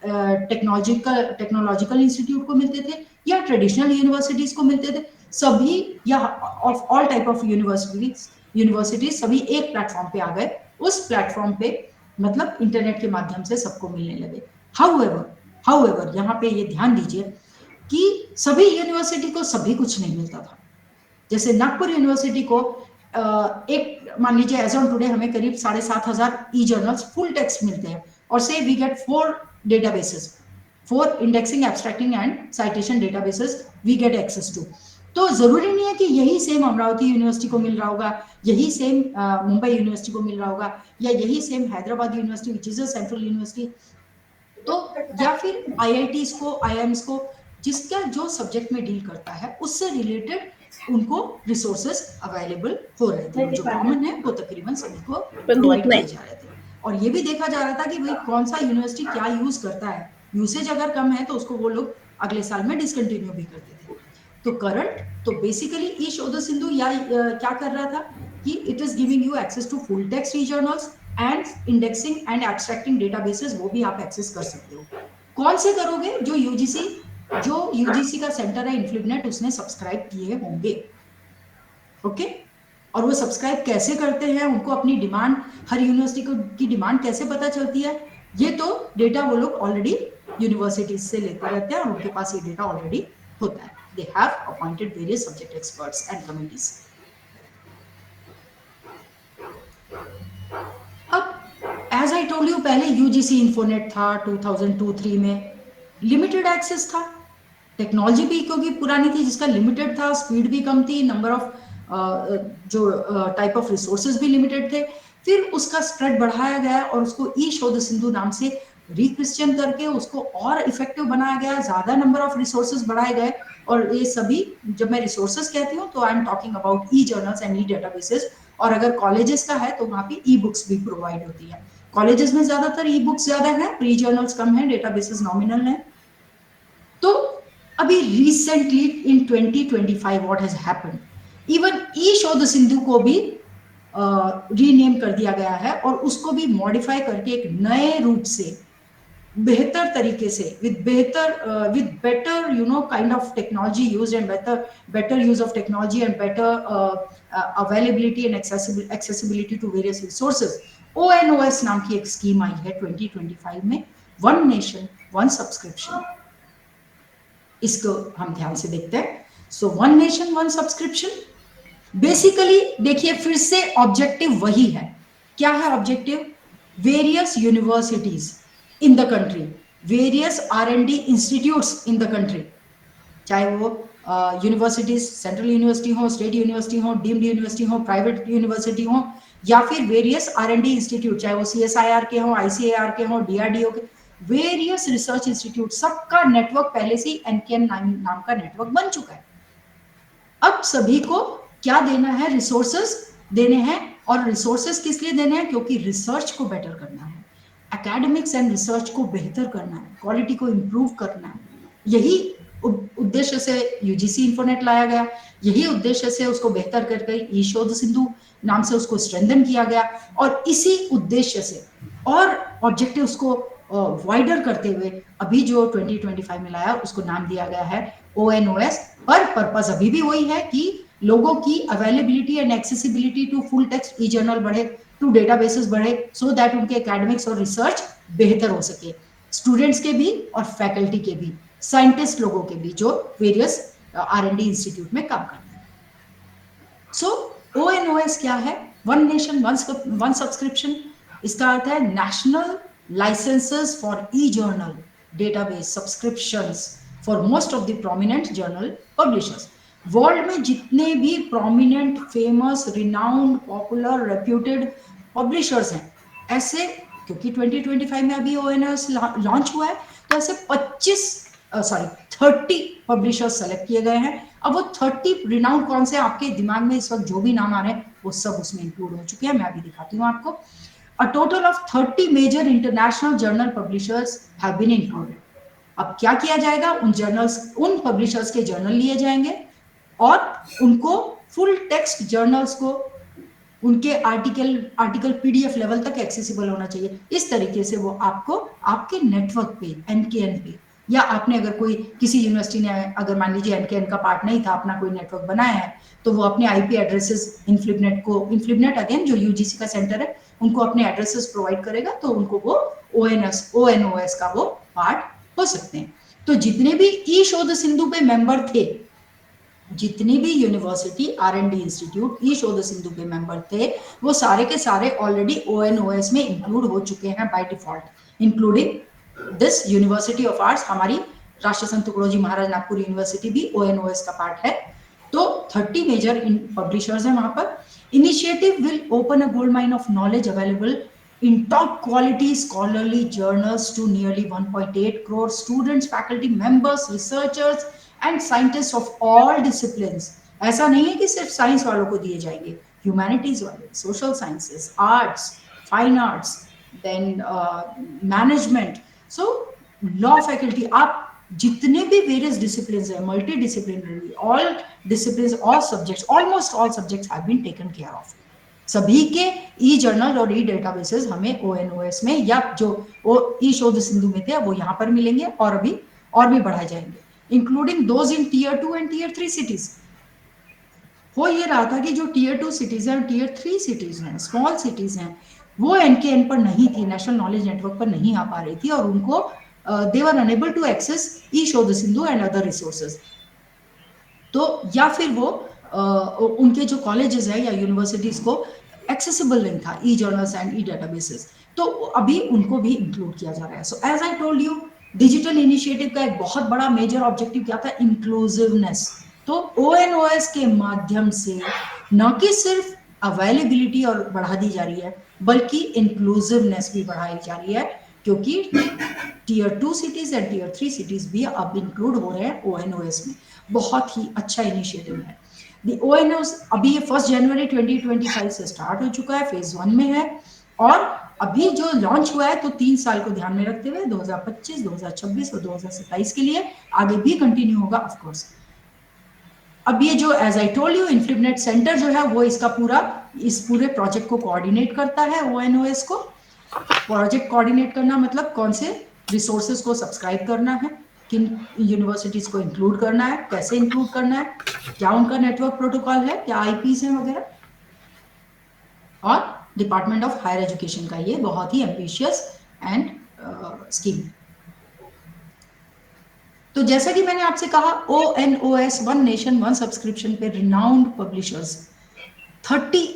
टेक्नोलॉजिकल इंस्टीट्यूट को मिलते थे, या ट्रेडिशनल यूनिवर्सिटीज को मिलते थे, सभी या of all type of universities सभी एक प्लेटफॉर्म पे आ गए। उस प्लेटफॉर्म पे मतलब इंटरनेट के माध्यम से सबको मिलने लगे। हाउएवर यहाँ पे ये ध्यान दीजिए कि सभी यूनिवर्सिटी को सभी कुछ नहीं मिलता था। जैसे नागपुर यूनिवर्सिटी को एक मान लीजिए एज ऑन टुडे हमें करीब 7,500 ई जर्नल्स फुल टेक्स्ट मिलते हैं, और से we get 4 databases, 4 indexing, abstracting and citation databases we get access to। तो जरूरी नहीं है कि यही सेम अमरावती यूनिवर्सिटी को मिल रहा होगा, यही सेम मुंबई यूनिवर्सिटी को मिल रहा होगा, या यही same Hyderabad university which is a central university, तो या फिर आईआईटीज को, आईआईएम्स को, जिसका जो सब्जेक्ट में डील करता है उससे रिलेटेड उनको रिसोर्सेस अवेलेबल हो रहे थे, जो कॉमन है वो तकरीबन सभी को प्रोवाइड किए जा रहे थे। और ये भी देखा जा रहा था कि भाई कौन सा यूनिवर्सिटी क्या यूज करता है, यूसेज अगर कम है तो उसको वो लोग अगले साल में डिसकंटिन्यू भी करते थे। तो करंट तो बेसिकली ई शोध सिंधु या क्या कर रहा था कि it is giving you access to full text e journals and indexing and abstracting databases, वो भी आप एक्सेस कर सकते हो। कौन से करोगे? जो यूजीसी का सेंटर है इन्फ्लिबनेट, उसने सब्सक्राइब किए होंगे। ओके, और वो सब्सक्राइब कैसे करते हैं, उनको अपनी डिमांड, हर यूनिवर्सिटी की डिमांड कैसे पता चलती है, ये तो डेटा वो लोग ऑलरेडी यूनिवर्सिटीज से लेते रहते हैं, और उनके पास ये डेटा ऑलरेडी होता है। They have appointed various subject experts and committees. अब एज आई टोल्ड यू, पहले यूजीसी इन्फोनेट था 2002-3 में, लिमिटेड एक्सेस था, टेक्नोलॉजी भी क्योंकि पुरानी थी जिसका लिमिटेड था, स्पीड भी कम थी, नंबर ऑफ जो टाइप ऑफ रिसोर्सेज भी लिमिटेड थे। फिर उसका स्प्रेड बढ़ाया गया और उसको ई शोध सिंधु नाम से रिक्रिश्चियन करके उसको और इफेक्टिव बनाया गया, ज्यादा नंबर ऑफ रिसोर्सेज बढ़ाए गए। और ये सभी, जब मैं रिसोर्सेज कहती हूँ तो I am talking about E journals and e databases. और अगर कॉलेजेस का है तो वहाँ पे ई बुक्स भी प्रोवाइड होती है। कॉलेजेस में ज्यादातर ई बुक्स ज्यादा है, ई जर्नल्स कम है, डेटाबेसेस नॉमिनल है। तो अभी recently in 2025 what has happened, even e Shodh Sindhu को भी रीनेम कर दिया गया है, और उसको भी मॉडिफाई करके एक नए रूप से, बेहतर तरीके से, with better kind of technology use and better use of technology and better availability and accessibility to various resources, ONOS नाम की एक स्कीम आई है 2025 में, वन नेशन वन सब्सक्रिप्शन। इसको हम ध्यान से देखते हैं। So one nation one subscription, basically देखिए फिर से ऑब्जेक्टिव वही है। क्या है objective? Various universities in the country, various R&D institutes in the country, चाहे वो यूनिवर्सिटीज, सेंट्रल यूनिवर्सिटी हो, स्टेट यूनिवर्सिटी हो, डीम्ड यूनिवर्सिटी हो, प्राइवेट यूनिवर्सिटी हो, या फिर वेरियस R&D इंस्टीट्यूट, चाहे वो CSIR के हो, ICAR के हो, DRDO के, वेरियस रिसर्च इंस्टीट्यूट, सबका नेटवर्क पहले से NKN नाम का नेटवर्क बन चुका है। अब सभी को क्या देना है? रिसोर्सेस देने हैं। और रिसोर्सेस किस लिए देने हैं? क्योंकि रिसर्च को बेटर करना है, एकेडमिक्स एंड रिसर्च को बेहतर करना है, क्वालिटी को इंप्रूव करना है। यही उद्देश्य से यूजीसी इन्फोनेट लाया गया, यही उद्देश्य से उसको बेहतर करके ई शोध सिंधु नाम से उसको स्ट्रेंथन किया गया। और इसी उद्देश्य से और ऑब्जेक्टिव्स को वाइडर करते हुए अभी जो 2025 में लाया उसको नाम दिया गया है ONOS। पर पर्पस अभी भी वही है कि लोगों की availability and accessibility to full text e journal बढ़े, टू डेटाबेसेस बढ़े, सो दैट उनके एकेडमिक्स और रिसर्च बेहतर हो सके, स्टूडेंट्स के भी और फैकल्टी के भी, साइंटिस्ट लोगों के भी जो वेरियस R&D इंस्टीट्यूट में काम करते हैं। सो ONOS क्या है? One nation one subscription. इसका अर्थ है national licences for e journal database subscriptions for most of the prominent journal publishers. World में जितने भी prominent, famous, renowned, popular, reputed publishers हैं, ऐसे, क्योंकि 2025 में अभी ONOS लॉन्च हुआ है, तो ऐसे 25 सॉरी 30 पब्लिशर्स सेलेक्ट किए गए हैं। अब वो 30 रिनाउंड कौन से आपके दिमाग में इस वक्त जो भी नाम आ रहे हैं वो सब उसमें इंक्लूड हो चुके हैं। मैं अभी दिखाती हूँ आपको। A total of 30 major international journal publishers have been included. अब क्या किया जाएगा, उन पब्लिशर्स के जर्नल लिए जाएंगे और उनको फुल टेक्स्ट जर्नल्स को उनके आर्टिकल पीडीएफ लेवल तक एक्सेसिबल होना चाहिए। इस तरीके से वो आपको आपके नेटवर्क पे एनकेएन पे, या आपने अगर कोई किसी यूनिवर्सिटी ने अगर मान लीजिए एनकेएन का पार्ट नहीं था, अपना कोई नेटवर्क बनाया है, तो वो अपने आईपी एड्रेसेस इन्फ्लिपनेट अगेन जो यूजीसी का सेंटर है उनको अपने एड्रेसेस प्रोवाइड करेगा, तो उनको वो ओएनओएस का वो पार्ट हो सकते हैं। तो जितने भी ई शोध सिंधु पे मेंबर थे, जितनी भी यूनिवर्सिटी आर&डी इंस्टीट्यूट ई शोध सिंधु के मेंबर थे, वो सारे के सारे ऑलरेडी ओएनओएस में इंक्लूड हो चुके हैं by default, including this university of arts. हमारी राष्ट्र संत तुकडोजी महाराज नागपुर यूनिवर्सिटी भी ओएनओएस का पार्ट है। तो 30 मेजर पब्लिशर्स हैं वहां पर। Initiative will open a gold mine of knowledge available in top quality scholarly journals to nearly 1.8 crore students, faculty members, researchers and scientists of all disciplines. ऐसा नहीं है कि सिर्फ साइंस वालों को दिए जाएंगे, ह्यूमैनिटीज वाले, social sciences, arts, fine arts, then management, so law faculty, आप जितने भी वेरियस डिसिप्लिन है, multi disciplinary, all discipline, all subjects, almost all subjects have been taken care of. सभी के ई जर्नल और ई डेटाबेसेस हमें ओएनओएस में या जो ई शोध सिंधु में थे वो यहाँ पर मिलेंगे और अभी और भी बढ़ाए जाएंगे, including those in tier 2 and tier 3 cities. हो ये रहा था कि जो टीयर 2 सिटीज हैं, टीयर 3 सिटीज हैं, स्मॉल सिटीज हैं, वो एनकेएन पर नहीं थी, नेशनल नॉलेज नेटवर्क पर नहीं आ पा रही थी, और उनको दे वर unable to access e Shodh Sindhu and other resources. तो या फिर वो उनके जो कॉलेजेस है या यूनिवर्सिटीज को एक्सेसिबल नहीं था e journals and e databases, तो अभी उनको भी इंक्लूड किया जा रहा है। So as I told you, digital initiative का एक बहुत बड़ा मेजर ऑब्जेक्टिव क्या था, इंक्लूसिवनेस। तो ओएनओएस के माध्यम से न कि सिर्फ अवेलेबिलिटी और बढ़ा दी जा रही है, बल्कि इंक्लूसिवनेस भी बढ़ाई जा रही है, क्योंकि tier 2 cities and tier 3 cities भी अब इंक्लूड हो रहे हैं ओएनओएस में। बहुत ही अच्छा इनिशिएटिव है। दी ओएनओएस अभी ये 1 जनवरी 2025 से स्टार्ट हो चुका है, फेज 1 में है, और अभी जो लॉन्च हुआ है तो 3 साल को ध्यान में रखते हुए 2025, 2026 और 2027 के लिए आगे भी कंटिन्यू होगा ऑफ कोर्स। अब ये जो as I told you INFLIBNET centre जो है वो इस पूरे प्रोजेक्ट को कोऑर्डिनेट करता है। ओएनओएस को प्रोजेक्ट कोऑर्डिनेट करना मतलब कौन से रिसोर्सेज को सब्सक्राइब करना है, किन यूनिवर्सिटीज को इंक्लूड करना है, कैसे इंक्लूड करना है, क्या उनका नेटवर्क प्रोटोकॉल है, क्या आईपीस है वगैरह, और डिपार्टमेंट ऑफ हायर एजुकेशन का ये बहुत ही एम्बिशियस एंड स्कीम। तो जैसा कि मैंने आपसे कहा, ONOS one nation one subscription पे renowned publishers 30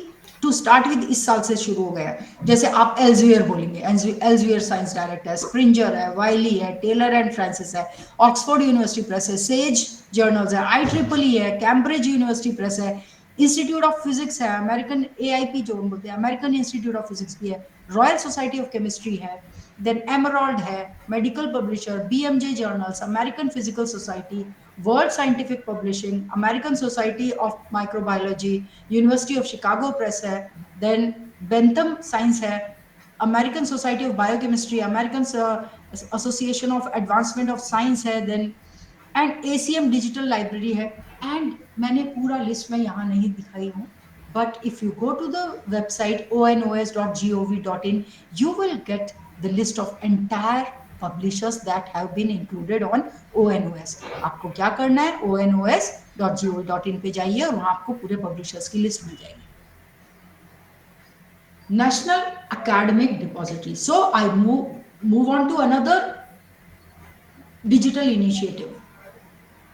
to start with इस साल से शुरू हो गया। जैसे आप एल्जवियर बोलेंगे, एल्जवियर साइंस डायरेक्ट है, स्प्रिंजर है, वाइली है, टेलर एंड फ्रांसिस है, ऑक्सफोर्ड यूनिवर्सिटी प्रेस है, सेज जर्नल्स है, IEEE है, कैम्ब्रिज यूनिवर्सिटी प्रेस है, इंस्टीट्यूट ऑफ फिजिक्स है, अमेरिकन AIP जो हम बोलते हैं, अमेरिकन इंस्टीट्यूट ऑफ फिजिक्स भी है, रॉयल सोसाइटी ऑफ केमिस्ट्री है, देन एमराल्ड है, medical publisher, BMJ journals, American Physical Society, World Scientific Publishing, American Society of Microbiology, University of Chicago Press है, देन बेंथम साइंस है, American Society of Biochemistry, American Association of Advancement of Science है, then and ACM digital library है। एंड मैंने पूरा लिस्ट में यहाँ नहीं दिखाई हूँ, but if you go to the website onos.gov.in, you will get the list of entire publishers that have been included on ONOS. आपको क्या करना है, onos.gov.in पे जाइए और वहां आपको पूरे publishers की लिस्ट मिल जाएगी। National Academic Depository. So I move on to another digital initiative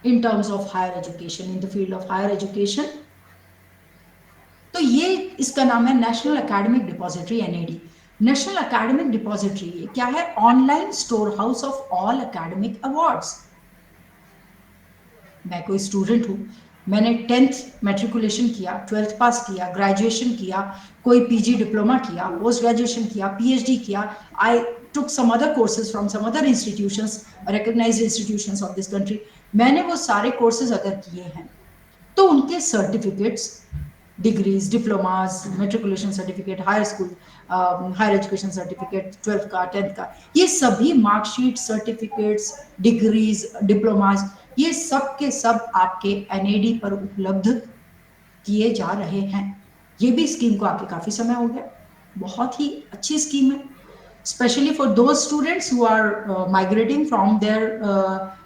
in terms of higher education, in the field of higher education. तो ये इसका नाम है national academic depository, NAD। National academic depository क्या है, online store house of all academic awards. मैं कोई स्टूडेंट हूं, मैंने 10th मैट्रिकुलेशन किया, 12th पास किया, ग्रेजुएशन किया, कोई पीजी डिप्लोमा किया, पोस्ट ग्रेजुएशन किया, पीएचडी किया, आई took some other courses from some other institutions, recognized institutions of this country. मैंने वो सारे कोर्सेज अगर किए हैं तो उनके certificates, degrees, diplomas, matriculation certificate, higher school higher education certificate, 12th का, 10th का, ये सभी मार्कशीट, सर्टिफिकेट्स, डिग्रीज, डिप्लोमास, ये सब के सब आपके एनएडी पर उपलब्ध किए जा रहे हैं। ये भी स्कीम को आके काफी समय हो गया, बहुत ही अच्छी स्कीम है, especially for those students who are migrating from their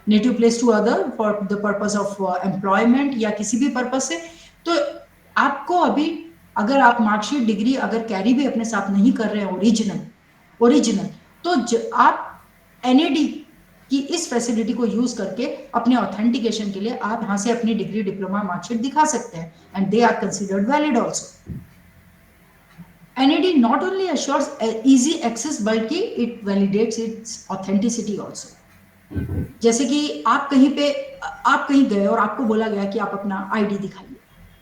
native place to other for the purpose of employment या किसी भी पर्पज से। तो आपको अभी अगर आप मार्कशीट, डिग्री अगर कैरी भी अपने साथ नहीं कर रहे हैं ओरिजिनल, तो आप एनएडी कि इस फैसिलिटी को यूज करके अपने ऑथेंटिकेशन के लिए आप यहाँ से अपनी डिग्री, डिप्लोमा, मार्कशीट दिखा सकते हैं, and they are considered valid also. NAD not only assures easy access बल्कि it validates its authenticity also। जैसे कि आप कहीं गए और आपको बोला गया कि आप अपना आईडी दिखाइए,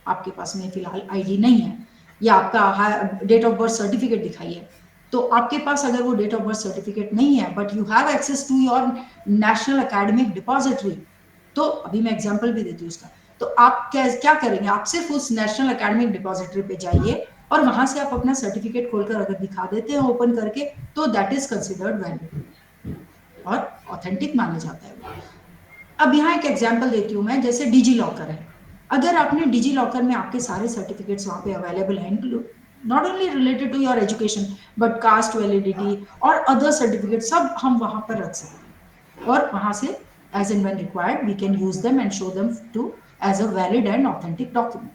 आपके पास में फिलहाल आईडी नहीं है, या आपका डेट ऑफ बर्थ सर्टिफिकेट दिखाइए, तो आपके पास अगर वो डेट ऑफ बर्थ सर्टिफिकेट नहीं है but you have access to your national academic depository, तो अभी मैं एग्जांपल भी देती हूँ उसका, तो आप क्या करेंगे, आप सिर्फ उस नेशनल एकेडमिक डिपॉजिटरी पे जाइए और वहां से आप अपना सर्टिफिकेट खोलकर अगर दिखा देते हैं ओपन करके, तो दैट इज कंसिडर्ड वैलिड और ऑथेंटिक माना जाता है। अब यहाँ एक एग्जांपल देती हूँ मैं, जैसे डिजी लॉकर है, अगर आपने डिजी लॉकर में आपके सारे सर्टिफिकेट्स वहां पे अवेलेबल हैं, not only related to your education but caste validity और अदर सर्टिफिकेट, सब हम वहां पर रख सकते हैं, और वहां से as and when required we can use them and show them to as a valid and authentic document.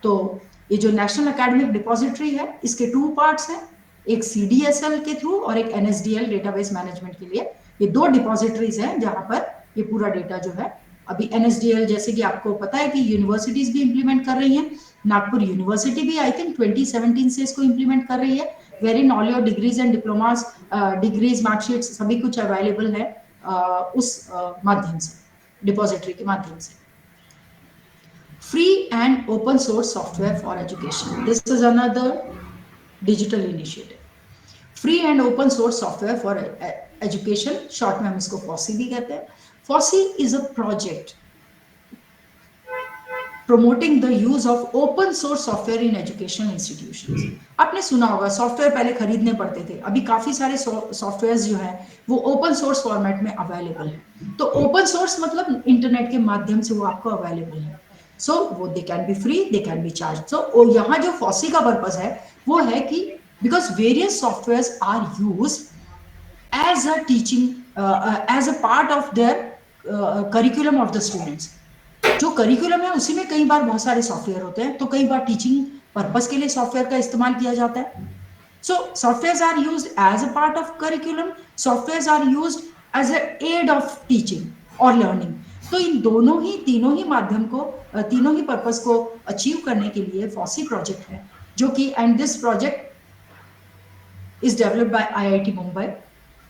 तो ये जो नेशनल एकेडमिक डिपॉजिटरी है, इसके 2 पार्ट्स हैं, एक सीडीएसएल के थ्रू और एक एनएसडीएल डेटाबेस मैनेजमेंट के लिए। ये 2 डिपॉजिटरीज हैं जहां पर ये पूरा डेटा जो है, अभी एनएसडीएल जैसे कि आपको पता है कि यूनिवर्सिटीज भी इंप्लीमेंट कर रही हैं, नागपुर यूनिवर्सिटी भी आई थिंक 2017 से इसको इंप्लीमेंट कर रही है, very all your degrees and diplomas, degrees, marksheet सभी कुछ अवेलेबल है उस माध्यम से, डिपॉजिटरी के माध्यम से। Free and open source software for education. This is another digital initiative. Free and open source software for education, short में हम इसको FOSSEE भी कहते हैं। FOSSEE is a project promoting the use of open source software in educational institutions। आपने सुना होगा सॉफ्टवेयर पहले खरीदने पड़ते थे, अभी काफी सारे सॉफ्टवेयर्स जो हैं वो ओपन सोर्स फॉर्मेट में अवेलेबल है। तो ओपन सोर्स मतलब इंटरनेट के माध्यम से वो आपको अवेलेबल है, सो वो they can be free, they can be charge. So यहाँ जो FOSSEE का पर्पस है वो है कि because various softwares are use as a teaching, as a part of their curriculum of the students. जो करिकुलम है उसी में कई बार बहुत सारे सॉफ्टवेयर होते हैं, तो कई बार टीचिंग पर्पस के लिए सॉफ्टवेयर का इस्तेमाल किया जाता है। So software are used as a part of curriculum, software are used as a aid of teaching और लर्निंग। तो इन तीनों ही माध्यम को, तीनों ही पर्पस को अचीव करने के लिए FOSSEE प्रोजेक्ट है, जो कि and this project is developed by IIT Mumbai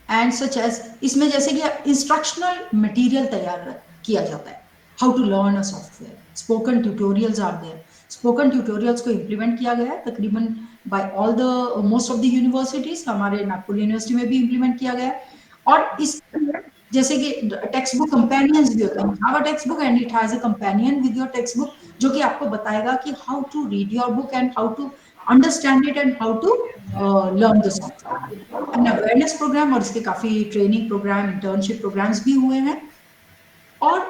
and such as, इसमें जैसे कि इंस्ट्रक्शनल मटेरियल तैयार किया जाता है, how to learn a software, spoken tutorials are there. Spoken tutorials को इम्प्लीमेंट किया गया है तकरीबन by all the most of the universities, हमारे नागपुर यूनिवर्सिटी में भी इम्प्लीमेंट किया गया है। और इस जैसे कि टेक्स्ट बुक कंपेनियंस भी होते हैं, have a text book and it has a companion with your text book, जो कि आपको बताएगा कि how to read your book and how to understand it and how to learn the software. And awareness program और इसके काफी ट्रेनिंग प्रोग्राम, इंटर्नशिप प्रोग्राम्स भी हुए हैं। और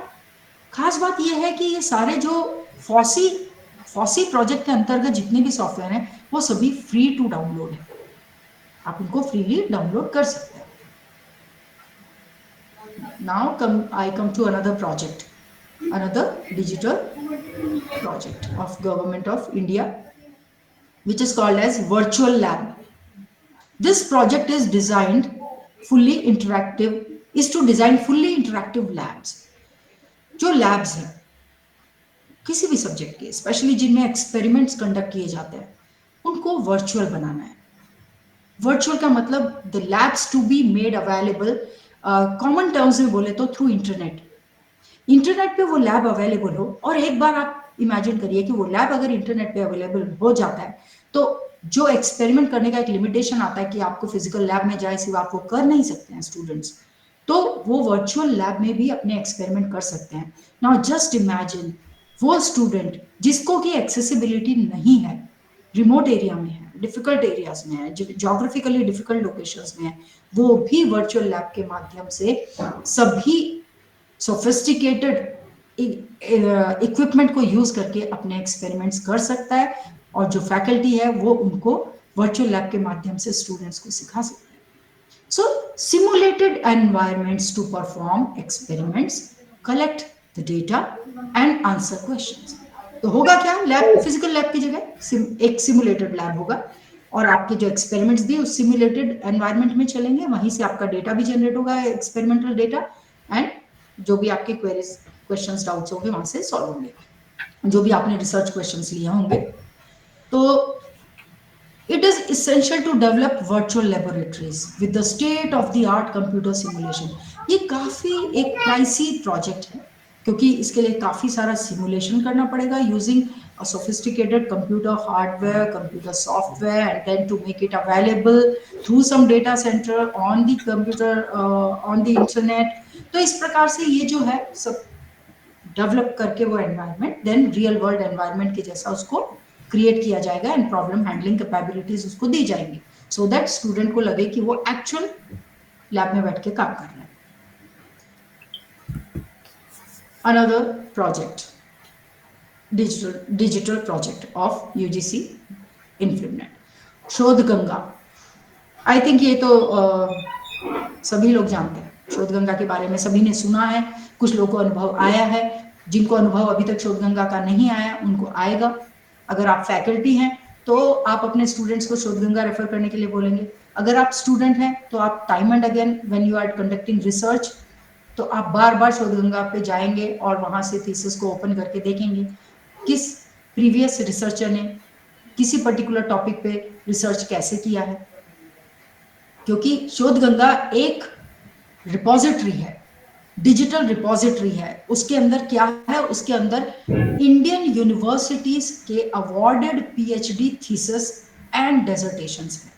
खास बात यह है कि ये सारे जो FOSSEE प्रोजेक्ट के अंतर्गत जितने भी सॉफ्टवेयर हैं वो सभी फ्री टू डाउनलोड है, आप उनको फ्रीली डाउनलोड कर सकते हैं। Now I come to another project, another digital project of Government of India, which is called as Virtual Lab. This project is designed fully interactive, is to design fully interactive labs. जो labs हैं किसी भी सब्जेक्ट के, स्पेशली जिनमें एक्सपेरिमेंट्स कंडक्ट किए जाते हैं, उनको वर्चुअल बनाना है। वर्चुअल का मतलब the labs to be made available, common terms में बोले तो थ्रू इंटरनेट। इंटरनेट पे वो लैब अवेलेबल हो, और एक बार आप इमेजिन करिए कि वो लैब अगर इंटरनेट पे अवेलेबल हो जाता है, तो जो एक्सपेरिमेंट करने का एक लिमिटेशन आता है कि आपको फिजिकल लैब में जाए सिवा आप वो कर नहीं सकते हैं स्टूडेंट्स, तो वो वर्चुअल लैब में भी अपने एक्सपेरिमेंट कर सकते हैं। नाउ जस्ट इमेजिन वो स्टूडेंट जिसको की एक्सेसिबिलिटी नहीं है, रिमोट एरिया में है, डिफिकल्ट एरियाज में है, जोग्राफिकली डिफिकल्ट लोकेशंस में है, वो भी वर्चुअल लैब के माध्यम से सभी सोफिस्टिकेटेड इक्विपमेंट को यूज करके अपने एक्सपेरिमेंट्स कर सकता है, और जो फैकल्टी है वो उनको वर्चुअल लैब के माध्यम से स्टूडेंट्स को सिखा सकते हैं। So simulated environments to perform experiments, collect the data and answer questions. तो होगा क्या, लैब, फिजिकल लैब की जगह एक सिमुलेटेड लैब होगा, और आपके जो एक्सपेरिमेंट्स भी उस सिमुलेटेड एनवायरमेंट में चलेंगे, वहीं से आपका डेटा भी जनरेट होगा, एक्सपेरिमेंटल डेटा, एंड जो भी आपके क्वेरीज, क्वेश्चंस, डाउट्स होंगे वहां से सॉल्व होंगे, जो भी आपने रिसर्च क्वेश्चंस लिए होंगे। तो it is essential to develop virtual laboratories with the state of the art computer simulation। ये काफी एक प्राइसी प्रोजेक्ट है, क्योंकि इसके लिए काफी सारा सिमुलेशन करना पड़ेगा using a sophisticated computer hardware, computer software, and then to make it available through some data center on the computer, on the internet। तो इस प्रकार से ये जो है सब डेवलप करके वो environment then real world environment के जैसा उसको क्रिएट किया जाएगा, एंड प्रॉब्लम हैंडलिंग कैपेबिलिटीज उसको दी जाएंगी, सो दैट स्टूडेंट को लगे कि वो एक्चुअल लैब में बैठ के काम कर रहा है। Another project, digital project of UGC INFLIBNET, Shodh Ganga. I think ये तो सभी लोग जानते हैं, शोध गंगा के बारे में सभी ने सुना है, कुछ लोगों को अनुभव आया है, जिनको अनुभव अभी तक शोध गंगा का नहीं आया उनको आएगा। अगर आप फैकल्टी हैं तो आप अपने स्टूडेंट्स को शोध गंगा रेफर करने के लिए बोलेंगे, अगर आप स्टूडेंट हैं तो आप time and again when you are conducting research, तो आप बार बार शोध गंगा पे जाएंगे और वहां से थीसिस को ओपन करके देखेंगे किस प्रीवियस रिसर्चर ने किसी पर्टिकुलर टॉपिक पे रिसर्च कैसे किया है, क्योंकि शोध गंगा एक रिपोजिटरी है, डिजिटल रिपोजिटरी है। उसके अंदर क्या है, उसके अंदर इंडियन यूनिवर्सिटीज के अवॉर्डेड पीएचडी थीसिस एंड डेजर्टेशंस है।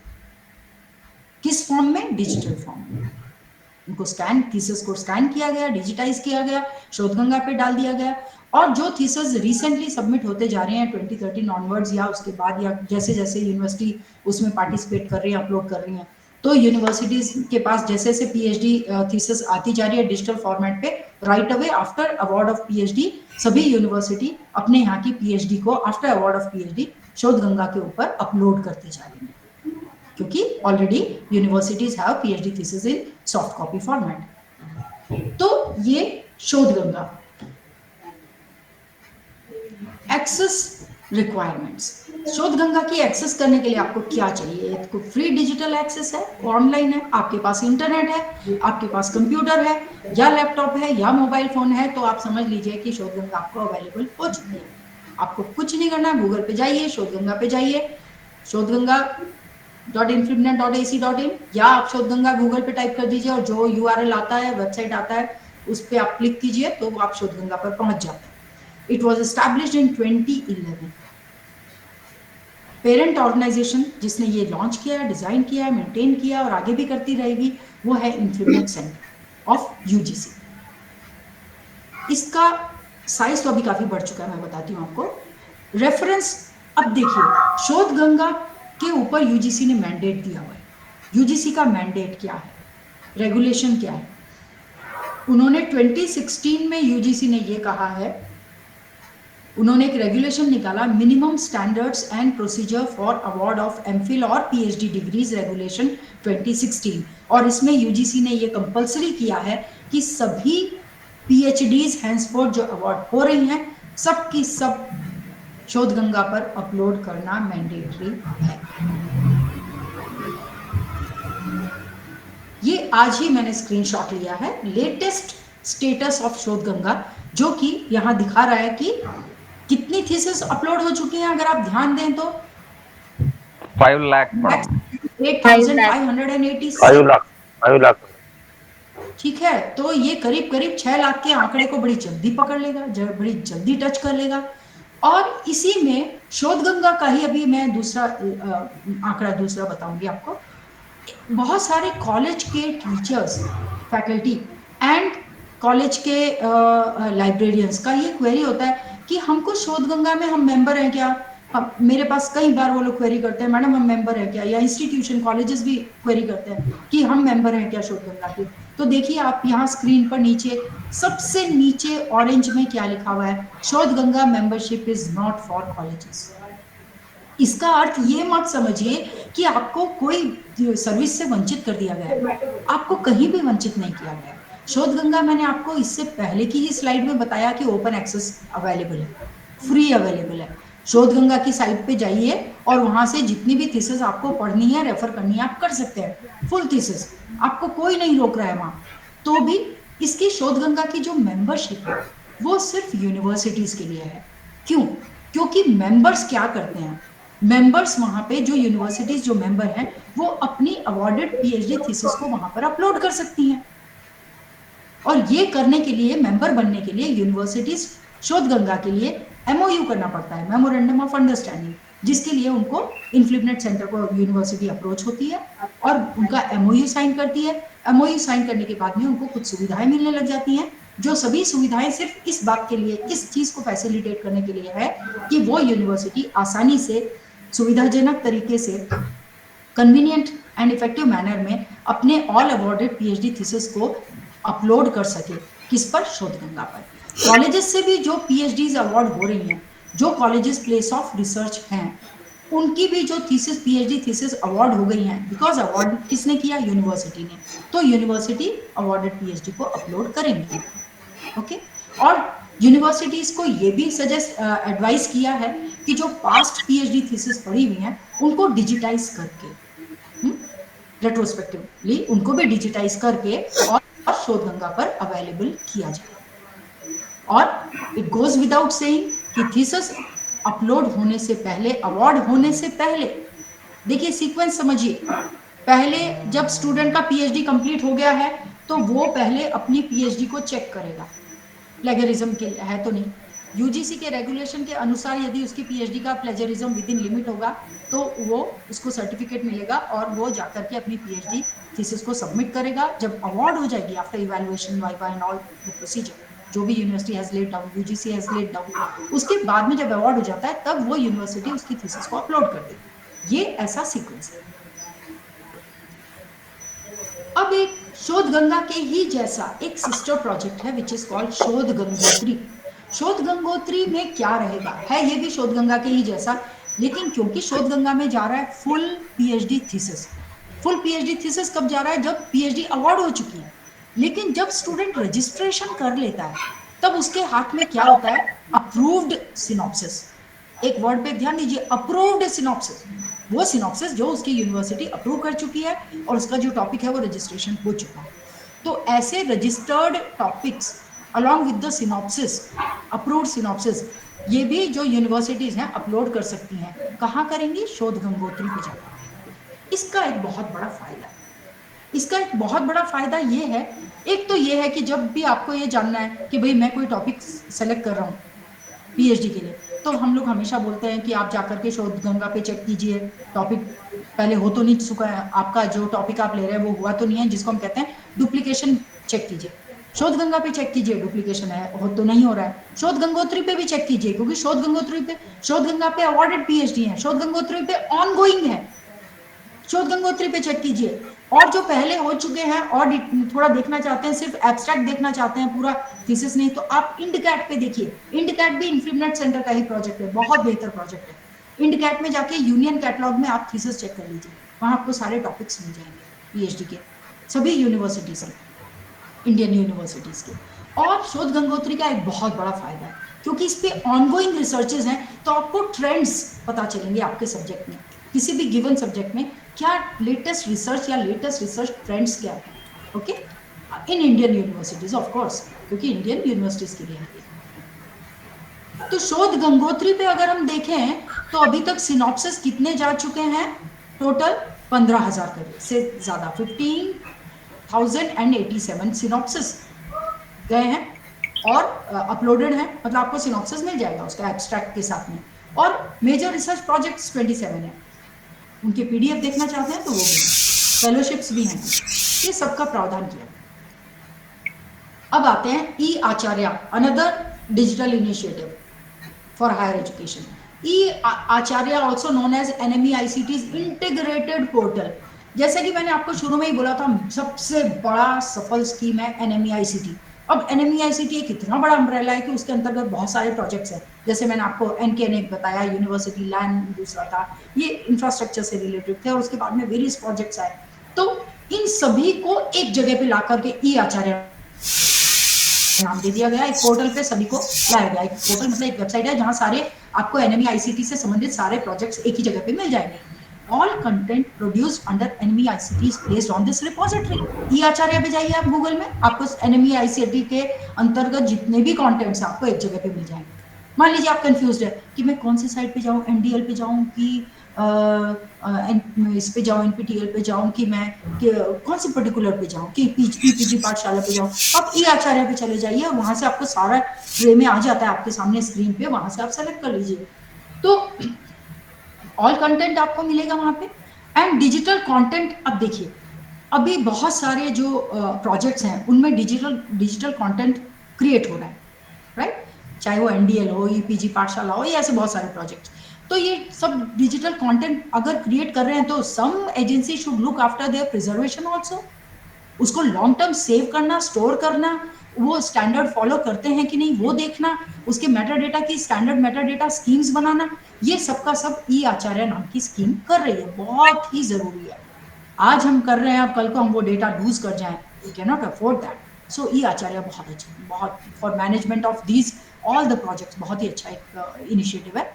किस फॉर्म में, डिजिटल फॉर्म में। उनको स्कैन, थीसिस को स्कैन किया गया, डिजिटाइज किया गया, शोधगंगा पे डाल दिया गया, और जो थीसिस रिसेंटली सबमिट होते जा रहे हैं 2013 ऑनवर्ड्स या उसके बाद, या जैसे जैसे यूनिवर्सिटी उसमें पार्टिसिपेट कर रही है, अपलोड कर रही है, तो यूनिवर्सिटीज के पास जैसे जैसे पीएचडी थीसिस आती जा रही है डिजिटल फॉर्मेट पे, right away after award of PhD सभी यूनिवर्सिटी अपने यहाँ की पीएचडी को after award of PhD Shodhganga के ऊपर अपलोड करती जा रही है, क्योंकि already universities have PhD thesis in soft copy format. तो ये शोधगंगा। एक्सेस रिक्वायरमेंट्स, शोधगंगा की एक्सेस करने के लिए आपको क्या चाहिए, एक फ्री डिजिटल एक्सेस है, ऑनलाइन है, आपके पास इंटरनेट है, आपके पास कंप्यूटर है या लैपटॉप है या मोबाइल फोन है, तो आप समझ लीजिए कि शोधगंगा आपको अवेलेबल हो चुकी है। आपको कुछ नहीं करना, गूगल पे जाइए, शोधगंगा पे जाइए, शोधगंगा.influnet.ac.in, या आप शोधगंगा गूगल पे टाइप कर दीजिए और जो यूआरएल आता है, वेबसाइट आता है, उस पर आप क्लिक कीजिए तो आप शोधगंगा पर पहुंच जाते हैं। It was established in 2011। Parent organization जिसने ये लॉन्च किया, डिजाइन किया, मेंटेन किया और आगे भी करती रहेगी, वो है इन्फ्लुनेट सेंटर ऑफ यूजीसी। इसका साइज तो अभी काफी बढ़ चुका है, मैं बताती हूँ आपको। रेफरेंस, अब देखिए शोधगंगा के ऊपर यूजीसी ने मैंडेट दिया हुआ है। यूजीसी का मैंडेट क्या है, रेगुलेशन क्या है? उन्होंने 2016 में यूजीसी ने ये कहा है, उन्होंने एक रेगुलेशन निकाला, minimum standards and procedure for award of MPhil और पीएचडी डिग्रीज रेगुलेशन 2016, और इसमें यूजीसी ने ये कंपलसरी किया है कि सभी पीएचडीज हैंसफोर्थ जो अवार्ड हो रही हैं सब की सब शोधगंगा पर अपलोड करना मैंडेटरी है। ये आज ही मैंने स्क्रीनशॉट लिया है, लेटेस्ट स्टेटस ऑफ शोधगंगा, जो कि यहां दिखा रहा है कि कितनी थीसिस अपलोड हो चुकी हैं। अगर आप ध्यान दें तो 5 लाख 8,580, 5 लाख ठीक है, तो ये करीब करीब 6 लाख के आंकड़े को बड़ी जल्दी पकड़ लेगा, बड़ी जल्दी टच कर लेगा। और इसी में शोधगंगा का ही अभी मैं दूसरा आंकड़ा दूसरा बताऊंगी आपको। बहुत सारे कॉलेज के टीचर्स, फैकल्टी एंड कॉलेज के लाइब्रेरियंस का ये क्वेरी होता है कि हमको शोधगंगा में हम मेंबर हैं क्या। मेरे पास कई बार वो लोग क्वेरी करते हैं, मैडम हम मेंबर हैं क्या, या इंस्टीट्यूशन कॉलेजेस भी क्वेरी करते हैं कि हम मेंबर हैं क्या शोधगंगा के। तो देखिए आप यहाँ स्क्रीन पर नीचे सबसे नीचे ऑरेंज में क्या लिखा हुआ है, Shodhganga membership is not for colleges. इसका अर्थ ये मत समझिए कि आपको कोई सर्विस से वंचित कर दिया गया है, आपको कहीं भी वंचित नहीं किया गया। शोधगंगा मैंने आपको इससे पहले की ही स्लाइड में बताया कि ओपन एक्सेस अवेलेबल है, फ्री अवेलेबल है। शोधगंगा की साइट पे जाइए और वहां से जितनी भी थीसिस आपको पढ़नी है, रेफर करनी है, आप कर सकते हैं, फुल थीसिस, आपको कोई नहीं रोक रहा है वहां। तो भी इसकी शोधगंगा की जो मेंबरशिप है वो सिर्फ यूनिवर्सिटीज के लिए है। क्यों? क्योंकि मेंबर्स क्या करते हैं, मेंबर्स वहां पे जो यूनिवर्सिटीज जो मेंबर हैं वो अपनी अवॉर्डेड पीएचडी थीसिस को वहां पर अपलोड कर सकती हैं। और ये करने के लिए, मेंबर बनने के लिए यूनिवर्सिटीज शोधगंगा के लिए एमओयू करना पड़ता है, मेमोरेंडम ऑफ अंडरस्टैंडिंग, जिसके लिए उनको इन्फ्लिपनेट सेंटर को यूनिवर्सिटी अप्रोच होती है और उनका एमओयू साइन करती है। एमओयू साइन करने के बाद में उनको कुछ सुविधाएं मिलने लग जाती हैं, जो सभी सुविधाएं सिर्फ इस बात के लिए, इस चीज को फैसिलिटेट करने के लिए है कि वो यूनिवर्सिटी आसानी से, सुविधाजनक तरीके से, कन्वीनियंट एंड इफेक्टिव मैनर में अपने ऑल अवॉर्डेड पीएचडी थीसिस को अपलोड कर सके। किस पर? शोधगंगा पर। कॉलेजेस से भी जो पीएचडीज अवार्ड हो रही हैं, जो कॉलेजेस प्लेस ऑफ रिसर्च हैं, उनकी भी जो थीसिस, पीएचडी थीसिस अवार्ड हो गई हैं, बिकॉज अवार्ड किसने किया? यूनिवर्सिटी ने। तो यूनिवर्सिटी अवार्डेड पीएचडी को अपलोड करेंगे। ओके। और यूनिवर्सिटीज को ये भी सजेस्ट एडवाइस किया है कि जो पास्ट पीएचडी थीसिस पड़ी हुई हैं उनको डिजिटाइज करके, रेट्रोस्पेक्टिवली उनको भी डिजिटाइज करके और शोधगंगा पर अवेलेबल किया जाए। और इट गोज विदाउट सेइंग कि थीसिस अपलोड होने से पहले, अवार्ड होने से पहले, देखिए सीक्वेंस समझिए, पहले जब स्टूडेंट का पीएचडी कंप्लीट हो गया है तो वो पहले अपनी पीएचडी को चेक करेगा, प्लेगरिज्म के है तो नहीं। यूजीसी के रेगुलेशन के अनुसार यदि उसकी पीएचडी का प्लेजरिज्म विद इन लिमिट होगा तो वो उसको सर्टिफिकेट मिलेगा और वो जाकर के अपनी पीएचडी थीसिस को सबमिट करेगा। जब अवार्ड हो जाएगी, after evaluation, viva and all the procedure जो भी university has laid down, UGC has laid down, उसके बाद में जब अवार्ड हो जाता है तब वो यूनिवर्सिटी उसकी थीसिस को अपलोड कर देगी। ये ऐसा सीक्वेंस है। अब एक शोधगंगा के ही जैसा एक सिस्टर प्रोजेक्ट है विच इज कॉल्ड शोध गंगोत्री। शोध गंगोत्री में क्या रहेगा, है ये भी शोधगंगा के ही जैसा, लेकिन क्योंकि शोधगंगा में जा रहा है full PhD thesis. Full PhD thesis कब जा रहा है? जब पीएचडी अवार्ड हो चुकी है। लेकिन जब स्टूडेंट रजिस्ट्रेशन कर लेता है तब उसके हाथ में क्या होता है? Approved synopsis. एक वर्ड पे ध्यान दीजिए, अप्रूव्ड सिनॉप्सिस। वो सिनॉप्सिस जो उसकी यूनिवर्सिटी अप्रूव कर चुकी है और उसका जो टॉपिक है वो रजिस्ट्रेशन हो चुका है। तो ऐसे registered topics along with the synopsis, approved synopsis, ये भी जो यूनिवर्सिटीज हैं अपलोड कर सकती हैं। कहाँ करेंगी? शोध गंगोत्री पे जाकर। इसका एक बहुत बड़ा फायदा है, इसका एक बहुत बड़ा फायदा ये है, एक तो ये है कि जब भी आपको ये जानना है कि भाई मैं कोई टॉपिक सेलेक्ट कर रहा हूँ पीएचडी के लिए, तो हम लोग हमेशा बोलते हैं कि आप जाकर के शोधगंगा पे चेक कीजिए, टॉपिक पहले हो तो नहीं चुका है, आपका जो टॉपिक आप ले रहे हैं वो हुआ तो नहीं है, जिसको हम कहते हैं डुप्लीकेशन चेक कीजिए। शोधगंगा पे चेक कीजिए, डुप्लीकेशन है हो तो नहीं हो रहा है। शोध गंगोत्री पे भी चेक कीजिए, क्योंकि शोध गंगोत्री पे, शोधगंगा पे अवार्डेड पीएचडी है, शोध गंगोत्री पे ऑनगोइंग है, शोध गंगोत्री पे चेक कीजिए। और जो पहले हो चुके हैं और थोड़ा देखना चाहते हैं, सिर्फ एब्स्ट्रैक्ट देखना चाहते हैं, पूरा थीसिस नहीं, तो आप इंडकैट पे देखिए। इंडकैट भी इन्फ्लिपनेट सेंटर का ही प्रोजेक्ट है, बहुत बेहतर प्रोजेक्ट है। इंडकैट में जाके यूनियन कैटलॉग में आप थीसिस चेक कर लीजिए, वहां आपको सारे टॉपिक्स मिल जाएंगे पीएचडी के, सभी यूनिवर्सिटीज के, इंडियन यूनिवर्सिटीज के। और शोध गंगोत्री का एक बहुत बड़ा फायदा है, क्योंकि इस पे ऑनगोइंग रिसर्चेज हैं, तो आपको ट्रेंड्स पता चलेंगे आपके सब्जेक्ट में, किसी भी गिवन सब्जेक्ट में क्या लेटेस्ट रिसर्च या लेटेस्ट रिसर्च ट्रेंड्स क्या है। Okay, in Indian universities of course, क्योंकि इंडियन यूनिवर्सिटीज के लिए है। तो शोध गंगोत्री पे अगर हम देखें तो अभी तक सिनॉप्सिस कितने जा चुके हैं? टोटल 15,000 से ज्यादा, 1087 सिनॉप्सिस गए हैं और अपलोडेड है, मतलब आपको सिनॉप्सिस मिल जाएगा उसका एब्स्ट्रैक्ट के साथ में। और मेजर रिसर्च प्रोजेक्ट्स 27 है, उनके पीडीएफ देखना चाहते हैं तो वो भी है, फेलोशिप्स भी हैं, ये सबका प्रावधान किया गया। अब आते हैं e Acharya, another digital initiative for higher education. E Acharya also known as NMEICT's integrated portal. जैसे कि मैंने आपको शुरू में ही बोला था, सबसे बड़ा सफल स्कीम है NMEICT। अब NMEICT एक इतना बड़ा अम्ब्रेला है कि उसके अंतर्गत बहुत सारे प्रोजेक्ट्स हैं, जैसे मैंने आपको NKN एक बताया, यूनिवर्सिटी लैंड दूसरा था, ये इंफ्रास्ट्रक्चर से रिलेटेड थे, और उसके बाद में वेरियस प्रोजेक्ट्स आए। तो इन सभी को एक जगह पे ला करके ई आचार्य नाम दे दिया गया, एक पोर्टल पे सभी को लाया गया। एक पोर्टल मतलब एक वेबसाइट है जहां सारे आपको NMEICT से संबंधित सारे प्रोजेक्ट्स एक ही जगह पे मिल जाएंगे। All content produced under NMEICT is placed on this repository. E Acharya पे जाइए आप गूगल में, आपको NMEICT के अंतर्गत जितने भी कॉन्टेंट्स आपको एक जगह पे मिल जाएंगे। मान लीजिए आप कंफ्यूज है कि मैं कौन सी साइट पे जाऊं, NDL पे जाऊं कि इस पे जाऊं, NPTEL पे जाऊं, कि मैं कौन सी पर्टिकुलर पे जाऊं, कि PG पाठशाला पे जाऊं। आप ई आचार्य पे चले जाइए, वहां से आपको सारा ट्रे में आ जाता है आपके सामने स्क्रीन पे, वहां से आप सेलेक्ट कर लीजिए। तो ऑल कंटेंट आपको मिलेगा वहां पे। एंड डिजिटल कंटेंट, अब देखिए अभी बहुत सारे जो प्रोजेक्ट्स हैं उनमें डिजिटल कंटेंट क्रिएट हो रहा है, राइट? चाहे वो NDL हो, PG पाठशाला हो, या ऐसे बहुत सारे प्रोजेक्ट्स। तो ये सब डिजिटल कंटेंट अगर क्रिएट कर रहे हैं तो some agency should look after their preservation also. उसको लॉन्ग टर्म सेव करना, स्टोर करना, वो स्टैंडर्ड फॉलो करते हैं कि नहीं वो देखना, उसके मेटा डेटा की स्टैंडर्ड मेटा डेटा स्कीम्स बनाना, ये सबका सब ई आचार्य नाम की स्कीम कर रही है। बहुत ही जरूरी है। आज हम कर रहे हैं, अब कल को हम वो डेटा लूज कर जाएं, we can not afford that. So e Acharya बहुत अच्छा, बहुत for management of these all the projects बहुत ही अच्छा एक इनिशिएटिव है।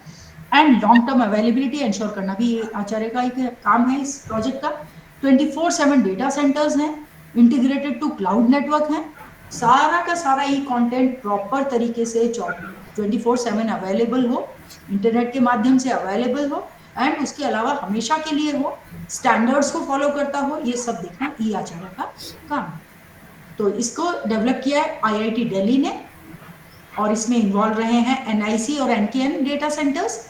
And long term availability ensure करना भी आचार्य का एक काम है इस प्रोजेक्ट का। 24/7 डेटा सेंटर्स हैं, इंटीग्रेटेड टू क्लाउड नेटवर्क है, सारा का सारा ई कंटेंट प्रॉपर तरीके से 24/7 अवेलेबल हो, इंटरनेट के माध्यम से अवेलेबल हो, एंड उसके अलावा हमेशा के लिए हो, स्टैंडर्ड्स को फॉलो करता हो, ये सब देखना ई आचार्य का काम है। तो इसको डेवलप किया है IIT दिल्ली ने, और इसमें इन्वॉल्व रहे हैं NIC और NKN डेटा सेंटर्स,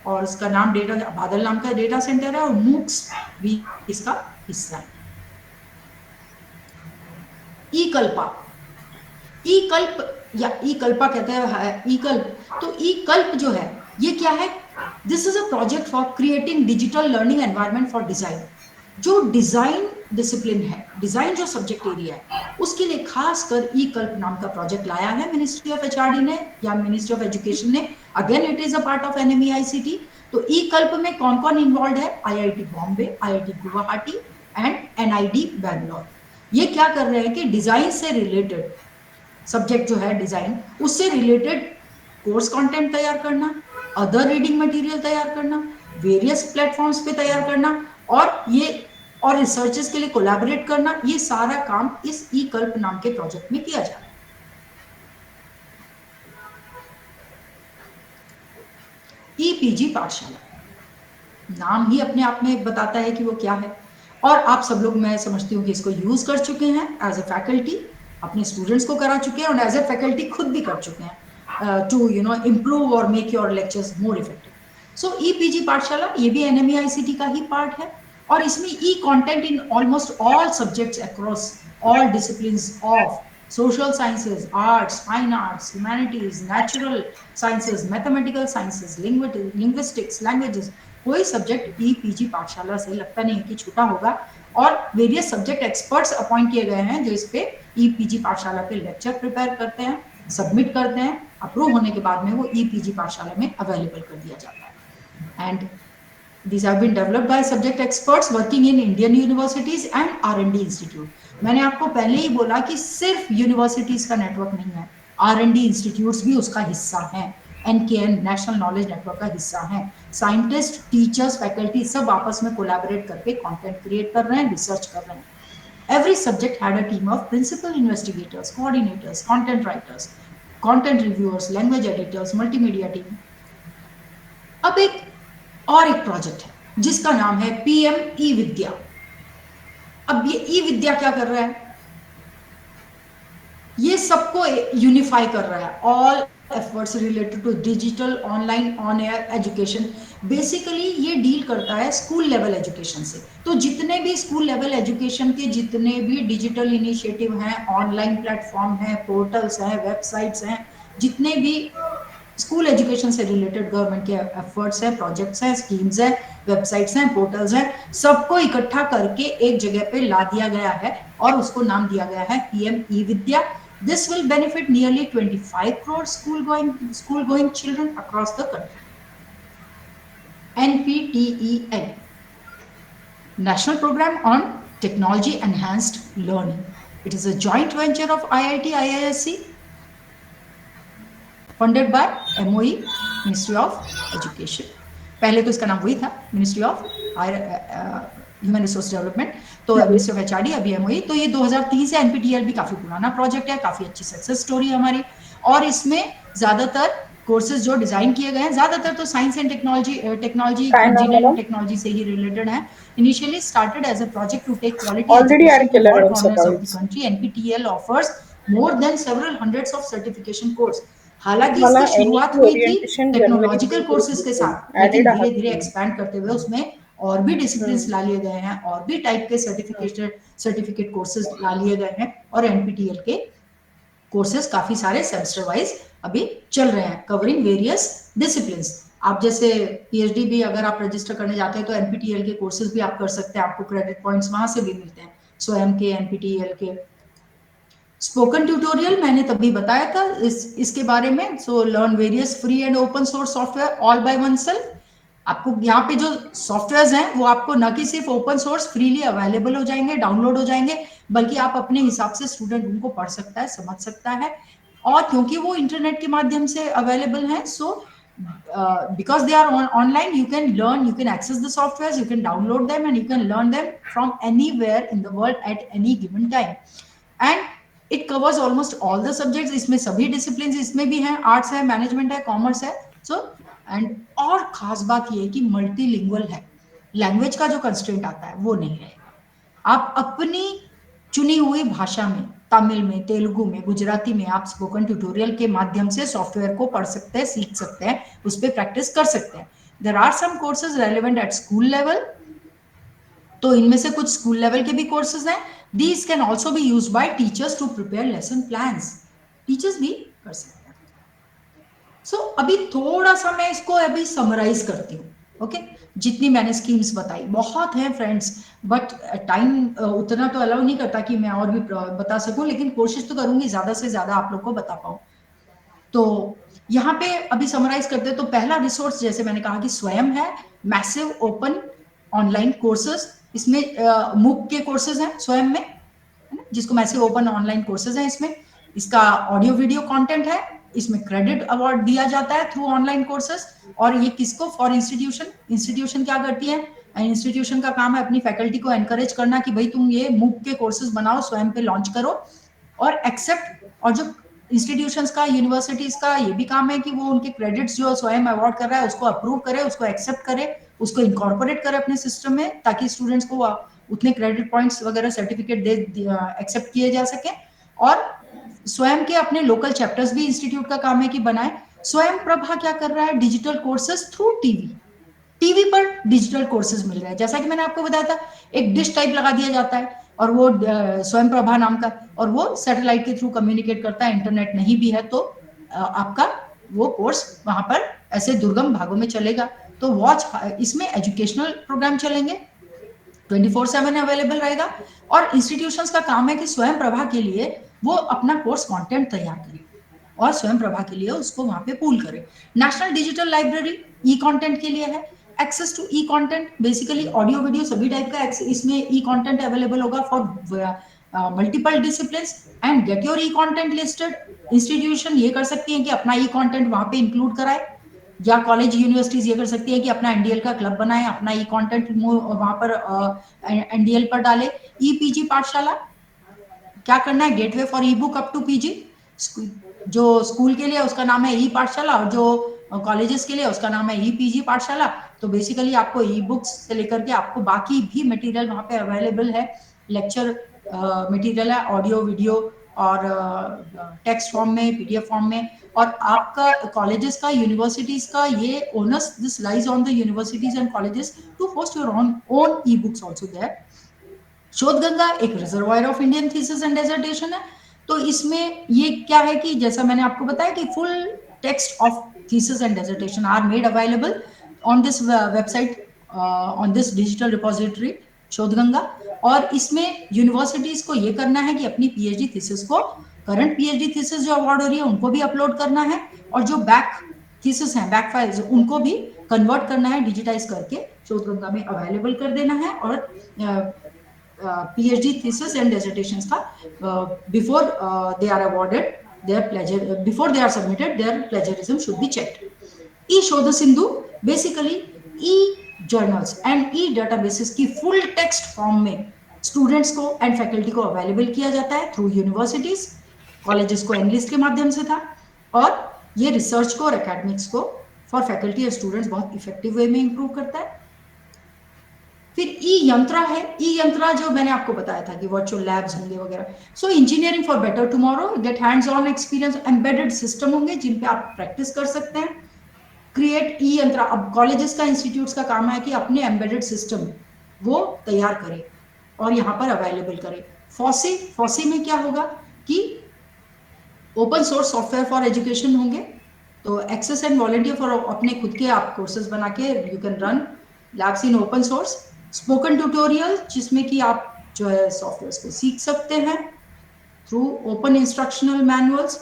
और इसका नाम डेटा बादल नाम का डेटा सेंटर है, और MOOCs भी इसका हिस्सा है। ई कल्पा, ई कल्प या ई कल्पा कहते हैं, ई कल्प। तो ई कल्प जो है ये क्या है? This is a project for creating digital learning environment for design. जो डिजाइन डिसिप्लिन है, डिजाइन जो सब्जेक्ट एरिया है, उसके लिए खासकर ई कल्प नाम का प्रोजेक्ट लाया है मिनिस्ट्री ऑफ HRD ने या मिनिस्ट्री ऑफ एजुकेशन ने। Again it is a part of NMEICT। तो ई कल्प में कौन कौन इन्वॉल्व है? IIT Bombay, IIT Guwahati and NID Bangalore. ये क्या कर रहे हैं कि डिजाइन से रिलेटेड सब्जेक्ट जो है डिजाइन, उससे रिलेटेड कोर्स कंटेंट तैयार करना, अदर रीडिंग मटेरियल तैयार करना, वेरियस प्लेटफॉर्म्स पे तैयार करना, और रिसर्चर्स के लिए कोलैबोरेट करना, ये सारा काम इस ई कल्प नाम के प्रोजेक्ट में किया जा रहा है। PG पाठशाला नाम ही अपने आप में बताता है कि वो क्या है, और आप सब लोग, मैं समझती हूँ कि इसको यूज कर चुके हैं एज अ फैकल्टी, अपने स्टूडेंट्स को करा चुके हैं, और एज अ फैकल्टी खुद भी कर चुके हैं टू इम्प्रूव और make your lectures more effective. So PG पाठशाला ये भी NMEICT का ही पार्ट है, और इसमें e content in almost all subjects across all disciplines of social sciences, arts, fine arts, humanities, natural sciences, mathematical sciences, linguistics, languages, कोई सब्जेक्ट PG पाठशाला से लगता नहीं कि छूटा होगा। और वेरियस सब्जेक्ट एक्सपर्ट्स अपॉइंट किए गए हैं जो इस पे PG पाठशाला पे लेक्चर प्रिपेयर करते हैं, सबमिट करते हैं, अप्रूव होने के बाद में वो PG पाठशाला में अवेलेबल कर दिया जाता है। And these have been developed by subject experts working in Indian universities and R&D institute. मैंने आपको पहले ही बोला कि सिर्फ यूनिवर्सिटीज का नेटवर्क नहीं है, R&D इंस्टीट्यूट्स भी उसका हिस्सा हैं, NKN नेशनल नॉलेज नेटवर्क का हिस्सा है। साइंटिस्ट, टीचर्स, फैकल्टी सब आपस में कोलैबोरेट करके कंटेंट क्रिएट कर रहे हैं, रिसर्च कर रहे हैं। Every subject had a team of principal investigators, coordinators, content writers, content reviewers, language editors, multimedia team. अब एक प्रोजेक्ट है जिसका नाम है PM ई विद्या। अब ये ई विद्या क्या कर रहा है, ये सबको यूनिफाई कर रहा है, all efforts related to digital online on air education. Basically ये डील करता है स्कूल लेवल एजुकेशन से। तो जितने भी स्कूल लेवल एजुकेशन के जितने भी डिजिटल इनिशिएटिव हैं, ऑनलाइन प्लेटफॉर्म हैं, पोर्टल्स हैं, वेबसाइट्स हैं, जितने भी स्कूल एजुकेशन से रिलेटेड गवर्नमेंट के एफर्ट्स हैं, प्रोजेक्ट्स हैं, स्कीम्स हैं, वेबसाइट्स हैं, पोर्टल्स हैं, सबको इकट्ठा करके एक जगह पे ला दिया गया है और उसको नाम दिया गया है PM E Vidya. This will benefit nearly 25 crore school going children across the country. NPTEL, National Program on Technology Enhanced Learning. It is a joint venture of IIT IISc, funded by MOE, Ministry of Education. पहले तो इसका नाम वही था, ministry of human resource development, तो मिनिस्ट्री ऑफ एचआरडी, अभी एमओई। तो ये 2003 से एनपीटीईएल भी काफी पुराना प्रोजेक्ट है, काफी अच्छी सक्सेस स्टोरी है हमारी। और इसमें ज्यादातर कोर्सेज जो डिजाइन किए गए हैं, ज्यादातर तो science and technology engineering technology से ही रिलेटेड है। Initially started as a project to take quality Already education add to killer all on corners of the steroids. Country. NPTEL offers more than several hundreds of certification course। हालांकि मला इसकी शुरुआत NEP हुई थी orientation January टेक्नोलॉजिकल कोर्सेज के 2022. साथ, लेकिन Added धीरे आहात धीरे तुम्ही. एक्सपैंड करते हुए उसमें और भी डिसिप्लिन ला लिए गए हैं, और भी टाइप के सर्टिफिकेट कोर्सेज ला लिए गए हैं, और एनपीटीईएल के कोर्सेज काफी सारे सेमेस्टर वाइज अभी चल रहे हैं, कवरिंग वेरियस डिसिप्लिन। आप जैसे पीएचडी भी अगर आप रजिस्टर करने जाते हैं तो एनपीटीईएल के कोर्सेज भी आप कर सकते हैं, आपको क्रेडिट पॉइंट्स वहां से भी मिलते हैं, स्वयं के एनपीटीईएल के। स्पोकन ट्यूटोरियल मैंने तभी बताया था इसके बारे में। So learn various free and open source software all by one self. आपको यहाँ पे जो सॉफ्टवेयर्स हैं वो आपको न कि सिर्फ ओपन सोर्स फ्रीली अवेलेबल हो जाएंगे, डाउनलोड हो जाएंगे, बल्कि आप अपने हिसाब से स्टूडेंट उनको पढ़ सकता है, समझ सकता है। और क्योंकि वो इंटरनेट के माध्यम से अवेलेबल है, सो because they are online, you can learn, you can access the softwares, you can download them, and you can learn them from anywhere in the world at any given time. And it covers almost all the subjects। इसमें सभी डिसिप्लिन इसमें भी हैं, आर्ट्स है, मैनेजमेंट है, कॉमर्स है। सो एंड और खास बात ये है कि मल्टीलिंगुअल है, लैंग्वेज का जो कंस्ट्रेंट आता है वो नहीं रहेगा। आप अपनी चुनी हुई भाषा में, तमिल में, तेलुगु में, गुजराती में, आप स्पोकन ट्यूटोरियल के माध्यम से सॉफ्टवेयर को पढ़ सकते हैं, सीख सकते हैं, उस पर प्रैक्टिस कर सकते हैं। There are some courses relevant at school level, तो इनमें से कुछ स्कूल लेवल के भी कोर्सेज हैं। These can also be use by teachers to prepare lesson plans, teachers भी कर सकते हैं। सो अभी थोड़ा सा मैं इसको अभी समराइज करती हूँ। ओके, जितनी मैंने स्कीम्स बताई बहुत हैं फ्रेंड्स, बट टाइम उतना तो अलाउ नहीं करता कि मैं और भी बता सकूं, लेकिन कोशिश तो करूंगी ज्यादा से ज्यादा आप लोग को बता पाऊं। तो यहाँ पे अभी समराइज करते हैं। तो पहला रिसोर्स जैसे मैंने कहा कि स्वयं है, मैसिव ओपन ऑनलाइन कोर्सेज। इसमें मूक के कोर्सेज हैं स्वयं में, जिसको मैसिव ओपन ऑनलाइन कोर्सेज हैं। इसमें इसका ऑडियो वीडियो कंटेंट है, इसमें क्रेडिट अवार्ड दिया जाता है थ्रू ऑनलाइन कोर्सेज। और ये किसको, फॉर इंस्टीट्यूशन क्या करती है, इंस्टीट्यूशन का काम है अपनी फैकल्टी को एनकरेज करना कि भाई तुम ये मूक के कोर्सेज बनाओ, स्वयं पे लॉन्च करो और एक्सेप्ट। और जो इंस्टीट्यूशंस का, यूनिवर्सिटीज का ये भी काम है कि वो उनके क्रेडिट्स जो स्वयं अवार्ड कर रहा है उसको अप्रूव करे, उसको एक्सेप्ट करे, उसको इनकॉर्पोरेट करे अपने सिस्टम में, ताकि स्टूडेंट्स को उतने क्रेडिट पॉइंट्स वगैरह सर्टिफिकेट दे एक्सेप्ट किए जा सके। और स्वयं के अपने लोकल चैप्टर्स भी इंस्टीट्यूट का काम है कि बनाए। स्वयं प्रभा क्या कर रहा है, डिजिटल कोर्सेज थ्रू टीवी पर डिजिटल कोर्सेज मिल रहे हैं। जैसा कि मैंने आपको बताया था, एक डिश टाइप लगा दिया जाता है और वो स्वयं प्रभा नाम का, और वो सैटेलाइट के थ्रू कम्युनिकेट करता है। इंटरनेट नहीं भी है तो आपका वो कोर्स वहां पर ऐसे दुर्गम भागों में चलेगा। तो वॉच, इसमें एजुकेशनल प्रोग्राम चलेंगे, 24/7 अवेलेबल रहेगा। और इंस्टीट्यूशंस का काम है कि स्वयं प्रभा के लिए वो अपना कोर्स कंटेंट तैयार करे और स्वयं प्रभा के लिए उसको वहां पे पूल करे। National digital library e content के लिए है, access to e content, basically audio video सभी टाइप का इसमें ई कंटेंट अवेलेबल होगा for multiple disciplines. And get your e content listed, institution ये कर सकती है कि अपना ई कंटेंट वहां पे इंक्लूड कराए, या कॉलेज यूनिवर्सिटीज ये कर सकती है कि अपना एनडीएल का क्लब बनाए, अपना ई कंटेंट वहां पर एनडीएल पर डाले। ई पीजी पाठशाला क्या करना है, gateway for e book up to PG. जो स्कूल के लिए उसका नाम है ई पाठशाला, और जो कॉलेजेस के लिए उसका नाम है ई पीजी पाठशाला। तो बेसिकली आपको ई बुक्स से लेकर के आपको बाकी भी मटेरियल वहां पे अवेलेबल है। लेक्चर मटेरियल है, ऑडियो वीडियो और टेक्स्ट फॉर्म में, पीडीएफ फॉर्म में। और आपका कॉलेजेस का, यूनिवर्सिटीज का ये onus, this lies on the universities and colleges to host your own e books also there. Shodhganga एक reservoir of Indian thesis and dissertation है। तो इसमें ये क्या है कि जैसा मैंने आपको बताया कि full text of thesis and dissertation are made available on this website, on this digital repository Shodhganga. और इसमें यूनिवर्सिटीज को ये करना है कि अपनी पीएचडी थीसिस को, करंट पीएचडी थीसिस जो अवार्ड हो रही है उनको भी अपलोड करना है, और जो बैक थीसिस हैं, बैक फाइल्स, उनको भी कन्वर्ट करना है, डिजिटाइज करके शोधगंगा में अवेलेबल कर देना है। और PhD thesis and dissertations ka before they are awarded their pleasure, before they are submitted, their plagiarism should be checked. E-Shodha Sindhu basically e-journals and e-databases की full text form में students को and faculty को available किया जाता है through universities, colleges को एनलिस्ट के माध्यम से था, और ये रिसर्च को और academics को for faculty और students बहुत effective way में improve करता है। फिर ई यंत्रा है। ई यंत्रा जो मैंने आपको बताया था कि वर्चुअल लैब्स होंगे वगैरह। So engineering for better tomorrow, get hands on experience, embedded system होंगे जिन पे आप प्रैक्टिस कर सकते हैं। क्रिएट ई यंत्रा, अब कॉलेजेस का, इंस्टीट्यूट्स का काम है कि अपने एम्बेडेड सिस्टम वो तैयार करें और यहाँ पर अवेलेबल करें। फॉसी, फॉसी में क्या होगा कि open source software for education होंगे, तो एक्सेस एंड वॉलंटियर फॉर अपने खुद के आप कोर्सेज बना के you can run labs in open source. Spoken tutorial जिसमें कि आप जो है सॉफ्टवेयर को सीख सकते हैं थ्रू ओपन इंस्ट्रक्शनल मैनुअल्स।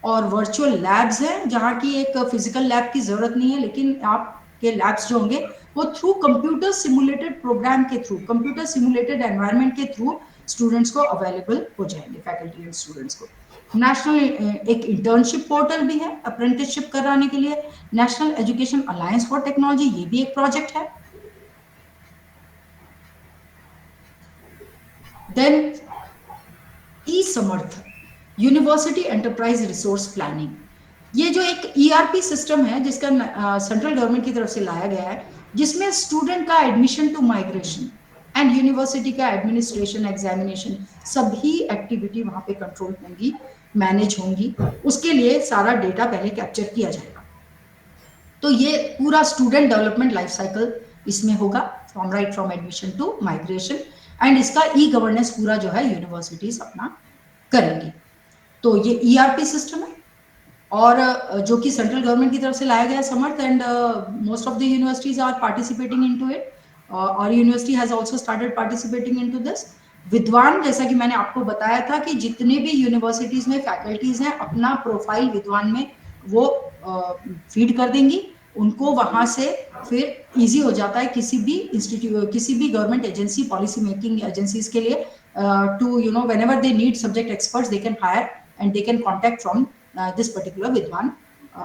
और वर्चुअल लैब्स हैं जहाँ की एक फिजिकल लैब की जरूरत नहीं है, लेकिन आपके लैब्स जो होंगे वो थ्रू कंप्यूटर सिमुलेटेड प्रोग्राम के थ्रू, कंप्यूटर सिमुलेटेड एनवायरनमेंट के थ्रू स्टूडेंट्स को अवेलेबल हो जाएंगे, फैकल्टी एंड स्टूडेंट्स को। नेशनल एक इंटर्नशिप पोर्टल भी है अप्रेंटिसशिप कराने के लिए। National education alliance for technology, ये भी एक प्रोजेक्ट है। देन ई समर्थ, यूनिवर्सिटी एंटरप्राइज रिसोर्स प्लानिंग, ये जो एक ईआरपी सिस्टम है जिसका सेंट्रल गवर्नमेंट की तरफ से लाया गया है, जिसमें स्टूडेंट का admission to migration and university का एडमिनिस्ट्रेशन, एग्जामिनेशन, सभी एक्टिविटी वहां पे कंट्रोल होंगी, मैनेज होंगी। उसके लिए सारा डेटा पहले कैप्चर किया जाएगा। तो ये पूरा स्टूडेंट डेवलपमेंट लाइफ साइकिल इसमें होगा, from right from admission to migration. And इसका ई गवर्नेंस पूरा जो है यूनिवर्सिटीज अपना करेंगी। तो ये ईआरपी सिस्टम है, और जो कि सेंट्रल गवर्नमेंट की तरफ से लाया गया Samarth, and most of the universities are participating into it. और university has also started participating into this. Vidwan, जैसा कि मैंने आपको बताया था कि जितने भी यूनिवर्सिटीज में फैकल्टीज हैं अपना प्रोफाइल विद्वान में वो फीड कर देंगी, उनको वहां से फिर इजी हो जाता है किसी भी इंस्टीट्यूट, किसी भी government agency, policy making agencies के लिए to you know whenever they need subject experts they can hire and they can contact from this particular Vidwan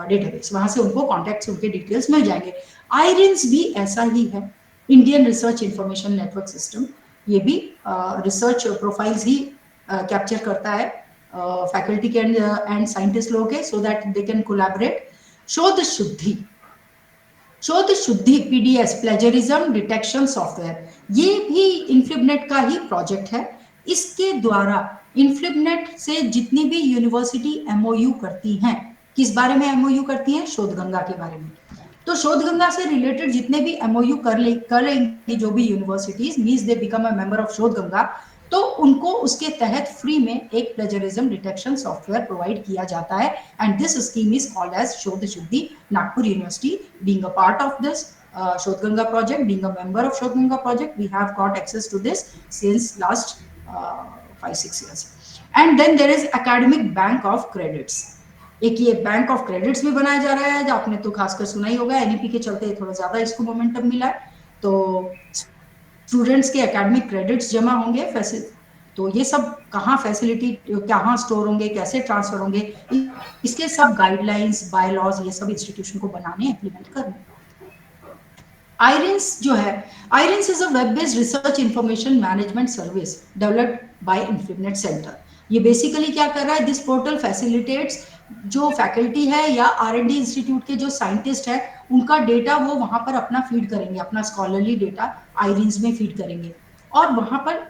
database. वहां से उनको कॉन्टैक्ट्स, उनके डिटेल्स मिल जाएंगे। आईरिन्स भी ऐसा ही है, Indian research information network system, ये भी रिसर्च प्रोफाइल्स ही कैप्चर करता है फैकल्टी के एंड साइंटिस्ट लोगों के, सो दैट दे कैन कोलैबोरेट। शोध शुद्धि, शोध शुद्धि पीडीएस, प्लेजरिज्म डिटेक्शन सॉफ्टवेयर, ये भी इन्फ्लिबनेट का ही प्रोजेक्ट है। इसके द्वारा इन्फ्लिबनेट से जितनी भी यूनिवर्सिटी एमओयू करती हैं, किस बारे में एमओयू करती हैं? शोधगंगा के बारे में। तो शोधगंगा से रिलेटेड जितने भी एमओयू करेंगे जो भी universities, means they become a member of Shodhganga, तो उनको उसके तहत फ्री में एक प्लेजरिज्म डिटेक्शन सॉफ्टवेयर प्रोवाइड किया जाता है। And this scheme is called as Shodh Shuddhi. Nagpur university being a part of this Shodhganga project, being a member of Shodhganga project, we have got access to this since last 5-6 years. And then there is academic bank of credits. एक ये बैंक ऑफ क्रेडिट्स भी बनाया जा रहा है, जो आपने तो खासकर सुना ही होगा, एनईपी के चलते थोड़ा ज्यादा इसको मोमेंटम मिला है। तो स्टूडेंट्स के एकेडमिक क्रेडिट्स जमा होंगे, तो ये सब कहाँ फैसिलिटी, कहाँ स्टोर होंगे, कैसे ट्रांसफर होंगे, इसके सब गाइडलाइंस, बायलॉज, ये सब इंस्टीट्यूशन को बनाने, इंप्लीमेंट करने। आईरिन्स जो है, IRINS is a web based research information management service developed by INFLIBNET centre. ये बेसिकली क्या कर रहा है? दिस पोर्टल फैसिलिटेट्स, जो फैकल्टी है या आर&डी इंस्टीट्यूट के जो साइंटिस्ट है, उनका डेटा वो वहां पर अपना फीड करेंगे, अपना स्कॉलरली डेटा आईरिन्स में फीड करेंगे, और वहां पर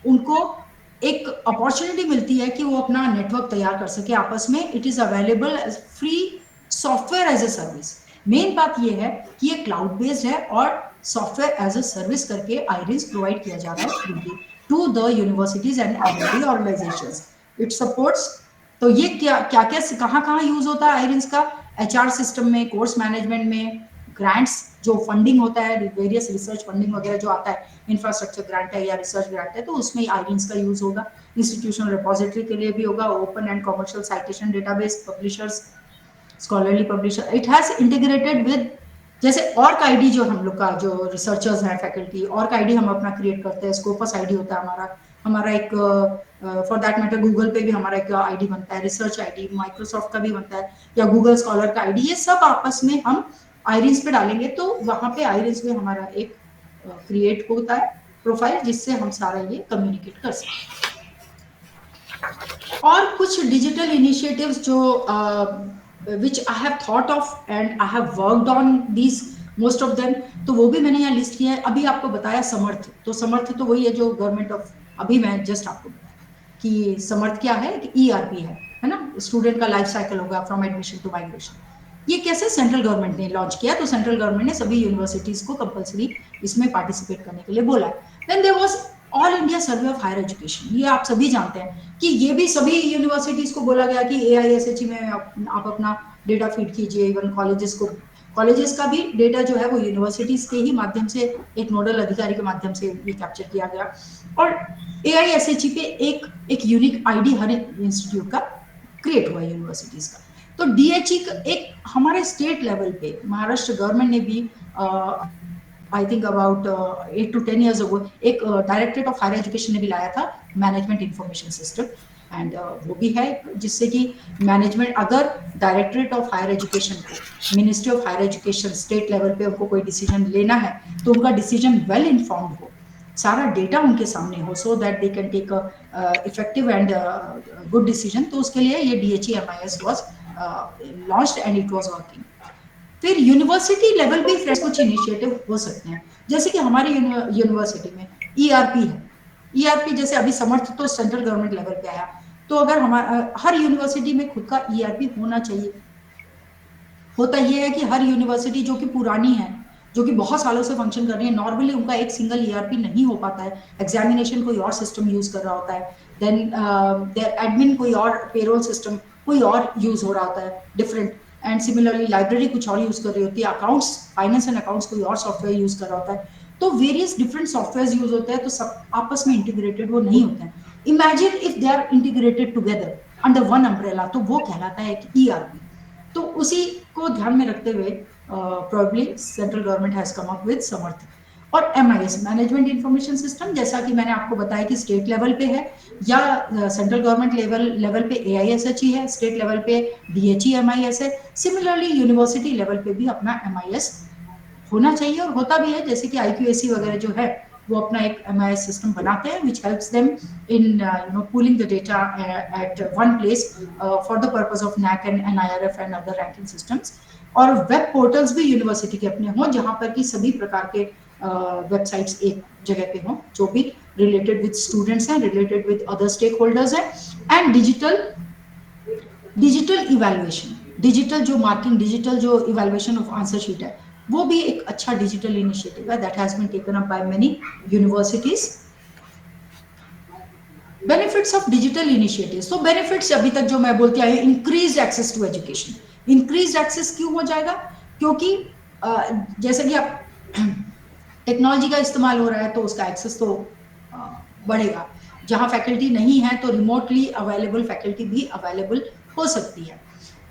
उनको एक अपॉर्चुनिटी मिलती है कि वो अपना नेटवर्क तैयार कर सके आपस में. It is available as free software as a service. Main बात ये है कि ये क्लाउड बेस्ड है और सॉफ्टवेयर एज अ सर्विस करके आयरिस प्रोवाइड किया जा रहा है freely to the universities and LLD organizations. It supports. तो ये क्या क्या क्या कहाँ कहाँ यूज होता है आयरिस का? एचआर सिस्टम में, कोर्स मैनेजमेंट में, ग्रांट्स जो फंडिंग होता है, वेरियस रिसर्च फंडिंग वगैरह जो आता है, इंफ्रास्ट्रक्चर ग्रांट है या रिसर्च ग्रांट है, तो उसमें आयरिस का यूज होगा. इंस्टीट्यूशनल रिपोजिटरी के लिए भी होगा. Open and commercial citation database, publishers, scholarly publisher. It has integrated with, जैसे ऑर्क आईडी जो हम लोग का जो रिसर्चर्स हैं फैकल्टी, ऑर्क आईडी हम अपना क्रिएट करते हैं, स्कोपस आईडी होता है हमारा. हमारा एक फॉर दैट मैटर गूगल पे भी हमारा एक आईडी बनता है, रिसर्च आईडी. माइक्रोसॉफ्ट का भी बनता है, या गूगल स्कॉलर का आईडी. ये सब आपस में हम आयरिस पे डालेंगे तो वहां पे आयरिस में हमारा एक क्रिएट होता है प्रोफाइल, जिससे हम सारा ये कम्युनिकेट कर सकते हैं. और कुछ डिजिटल इनिशिएटिव्स जो which I have thought of and I have worked on these most of them, तो वो भी मैंने यहाँ लिस्ट किया है. अभी आपको बताया समर्थ, तो समर्थ तो वही है जो गवर्नमेंट ऑफ, अभी मैं जस्ट आपको बताया कि समर्थ क्या है, कि ईआरपी है ना, स्टूडेंट का लाइफ साइकिल होगा फ्रॉम एडमिशन टू माइग्रेशन. ये कैसे सेंट्रल गवर्नमेंट ने लॉन्च किया, तो सेंट्रल गवर्नमेंट ने सभी यूनिवर्सिटीज को कंपलसरी इसमें पार्टिसिपेट करने के लिए बोला है. Then there was all India survey of higher education. ये आप सभी जानते हैं कि ये भी सभी यूनिवर्सिटीज को बोला गया कि एआईएसएचई में आप अपना डेटा फीड कीजिए. इवन कॉलेजेस को, कॉलेजेस का भी डेटा जो है वो यूनिवर्सिटीज के ही माध्यम से, एक नोडल अधिकारी के माध्यम से ये कैप्चर किया गया. और एआईएसएचई पे एक यूनिक आईडी हर इंस्टीट्यूट का क्रिएट हुआ यूनिवर्सिटीज का. तो डीएचई एक हमारे स्टेट लेवल पे महाराष्ट्र गवर्नमेंट ने भी I think about 8 to 10 years ago एक डायरेक्टरेट ऑफ हायर एजुकेशन ने भी लाया था मैनेजमेंट इंफॉर्मेशन सिस्टम. एंड वो भी है जिससे कि मैनेजमेंट, अगर डायरेक्टरेट ऑफ हायर एजुकेशन को, ministry of higher education state level पे उनको कोई डिसीजन लेना है तो उनका डिसीजन वेल इन्फॉर्म्ड हो, सारा डेटा उनके सामने हो, so that they can take effective and good decision. तो उसके लिए ये DHEMIS was launched and it was working. फिर यूनिवर्सिटी लेवल पे फ्रेश कुछ इनिशिएटिव हो सकते हैं, जैसे कि हमारी यूनिवर्सिटी में ईआरपी है. ईआरपी जैसे अभी समर्थ तो सेंट्रल गवर्नमेंट लेवल पे आया, तो अगर हमारा हर यूनिवर्सिटी में खुद का ईआरपी होना चाहिए. होता यह है कि हर यूनिवर्सिटी जो कि पुरानी है, जो कि बहुत सालों से फंक्शन कर रही है, नॉर्मली उनका एक सिंगल ईआरपी नहीं हो पाता है. एग्जामिनेशन कोई और सिस्टम यूज कर रहा होता है, देन एडमिन कोई और, पेरोल सिस्टम कोई और यूज हो रहा होता है डिफरेंट. एंड सिमिलरली लाइब्रेरी कुछ और यूज कर रही होती है, अकाउंट्स, फाइनेंस एंड अकाउंट्स कोई और सॉफ्टवेयर यूज कर रहा होता है. तो वेरियस डिफरेंट सॉफ्टवेयर यूज होते हैं, तो सब आपस में इंटीग्रेटेड वो नहीं होते हैं. Imagine if they are integrated together under one umbrella, तो वो कहलाता है ईआरपी. तो उसी को ध्यान में रखते हुए probably central government has come up with Samarth. और MIS मैनेजमेंट इंफॉर्मेशन सिस्टम, जैसा कि मैंने आपको बताया कि स्टेट लेवल पे है या सेंट्रल गवर्नमेंट लेवल पे AISHE है, स्टेट लेवल पे DHEMIS है. सिमिलरली यूनिवर्सिटी लेवल पे भी अपना MIS होना चाहिए और होता भी है, जैसे कि IQAC वगैरह जो है वो अपना एक MIS सिस्टम बनाते हैं which helps them in pooling the data at one place for the purpose of NAC and NIRF and other ranking systems. और वेब पोर्टल्स भी यूनिवर्सिटी के अपने हों, जहां पर कि सभी प्रकार के वेबसाइट्स एक जगह पे हों, जो भी रिलेटेड विद स्टूडेंट्स हैं, related with other stakeholders हैं. एंड डिजिटल इवैल्यूएशन, डिजिटल जो मार्किंग, डिजिटल जो इवैल्यूएशन ऑफ आंसर शीट है, वो भी एक अच्छा डिजिटल इनिशिएटिव है that has been taken up by many universities. Benefits of digital initiatives, तो बेनिफिट्स अभी तक जो मैं बोलती आई, increase access to education. Increase access क्यों हो जाएगा? क्योंकि जैसे कि आप टेक्नोलॉजी का इस्तेमाल हो रहा है तो उसका एक्सेस तो बढ़ेगा. जहां फैकल्टी नहीं है तो रिमोटली अवेलेबल फैकल्टी भी अवेलेबल हो सकती है.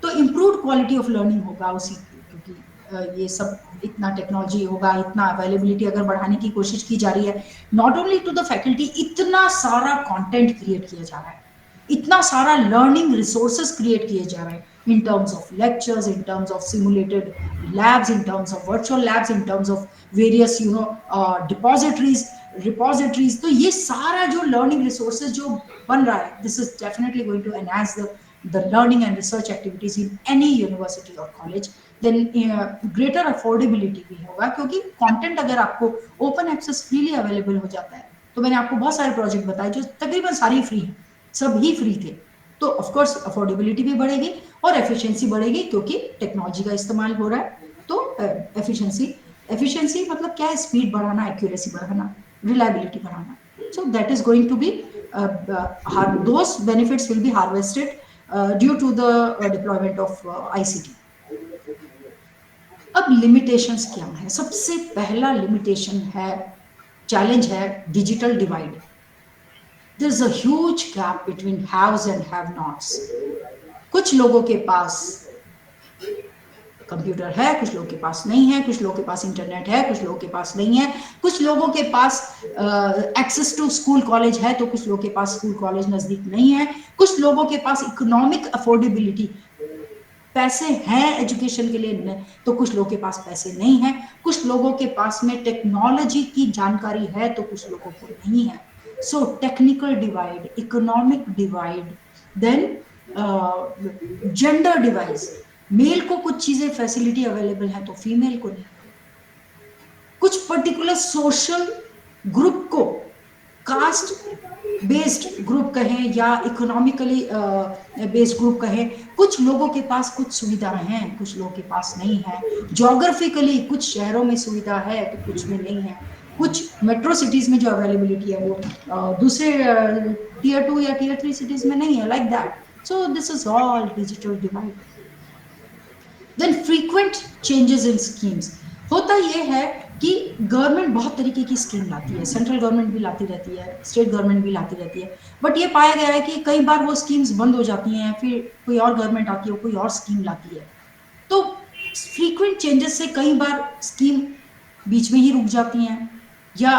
तो इम्प्रूव क्वालिटी ऑफ लर्निंग होगा उसी, क्योंकि ये सब इतना टेक्नोलॉजी होगा, इतना अवेलेबिलिटी अगर बढ़ाने की कोशिश की जा रही है, not only to the faculty, इतना सारा कंटेंट क्रिएट किया जा रहा है, इतना सारा लर्निंग रिसोर्सेज क्रिएट किए जा रहे हैं in terms of lectures, in terms of simulated labs, in terms of virtual labs, in terms of various repositories. तो ये सारा जो learning resources जो बन रहा है, this is definitely going to enhance the learning and research activities in any university or college. Then greater affordability भी होगा, क्योंकि content अगर आपको open access freely available हो जाता है तो मैंने आपको बहुत सारे प्रोजेक्ट बताए जो तकरीबन सारे फ्री हैं, सब ही फ्री थे। तो ऑफ कोर्स अफोर्डेबिलिटी भी बढ़ेगी और एफिशिएंसी बढ़ेगी क्योंकि टेक्नोलॉजी का इस्तेमाल हो रहा है। तो एफिशिएंसी एफिशिएंसी मतलब क्या है, स्पीड बढ़ाना, एक्यूरेसी बढ़ाना, रिलायबिलिटी बढ़ाना। So that is going to be those benefits will be harvested due to the deployment of ICT. अब लिमिटेशंस क्या है? सबसे पहला लिमिटेशन है, चैलेंज है, digital divide. There is a huge gap between haves and have nots. कुछ लोगों के पास कंप्यूटर है, कुछ लोगों के पास नहीं है, कुछ लोगों के पास इंटरनेट है, कुछ लोगों के पास नहीं है, कुछ लोगों के पास एक्सेस टू स्कूल कॉलेज है, तो कुछ लोगों के पास स्कूल कॉलेज नजदीक नहीं है, कुछ लोगों के पास इकोनॉमिक अफोर्डेबिलिटी, पैसे हैं एजुकेशन के लिए, तो कुछ लोगों के पास पैसे नहीं है, कुछ लोगों के पास में टेक्नोलॉजी की जानकारी है, तो कुछ लोगों को नहीं है। So technical divide, economic divide, then gender divide. Male को कुछ चीजें फैसिलिटी अवेलेबल है तो फीमेल को नहीं। कुछ पर्टिकुलर सोशल ग्रुप को कास्ट बेस्ड ग्रुप कहें या इकोनॉमिकली बेस्ड ग्रुप कहें, कुछ लोगों के पास कुछ सुविधाएं हैं, कुछ लोगों के पास नहीं है। ज्योग्राफिकली कुछ शहरों में सुविधा है तो कुछ में नहीं है। कुछ मेट्रो सिटीज में जो अवेलेबिलिटी है वो दूसरे टीयर 2 या टीयर 3 सिटीज में नहीं है, like that. So this is all digital divide. Then frequent changes in schemes. होता यह है कि गवर्नमेंट बहुत तरीके की स्कीम लाती है, सेंट्रल गवर्नमेंट भी लाती रहती है, स्टेट गवर्नमेंट भी लाती रहती है, बट ये पाया गया है कि कई बार वो स्कीम्स बंद हो जाती हैं, फिर कोई और गवर्नमेंट आती है, कोई और स्कीम लाती है। तो फ्रीक्वेंट चेंजेस से कई बार स्कीम बीच में ही रुक जाती हैं या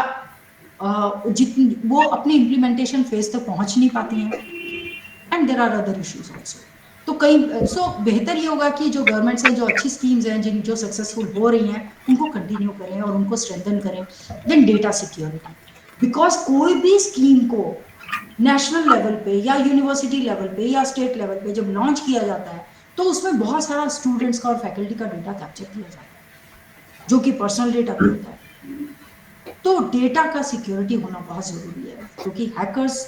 जितनी वो अपनी इम्प्लीमेंटेशन फेज तक पहुंच नहीं पाती हैं, and there are other issues also. तो कई बेहतर ये होगा कि जो गवर्नमेंट से जो अच्छी स्कीम्स हैं, जिन जो सक्सेसफुल हो रही हैं, उनको कंटिन्यू करें और उनको स्ट्रेंथन करें। देन डेटा सिक्योरिटी, बिकॉज कोई भी स्कीम को नेशनल लेवल पे या यूनिवर्सिटी लेवल पे या स्टेट लेवल पे जब लॉन्च किया जाता है तो उसमें बहुत सारा स्टूडेंट्स का और फैकल्टी का डेटा कैप्चर किया जाता है, जो कि पर्सनल डेटा भी होता है। तो डेटा का सिक्योरिटी होना बहुत जरूरी है, क्योंकि hackers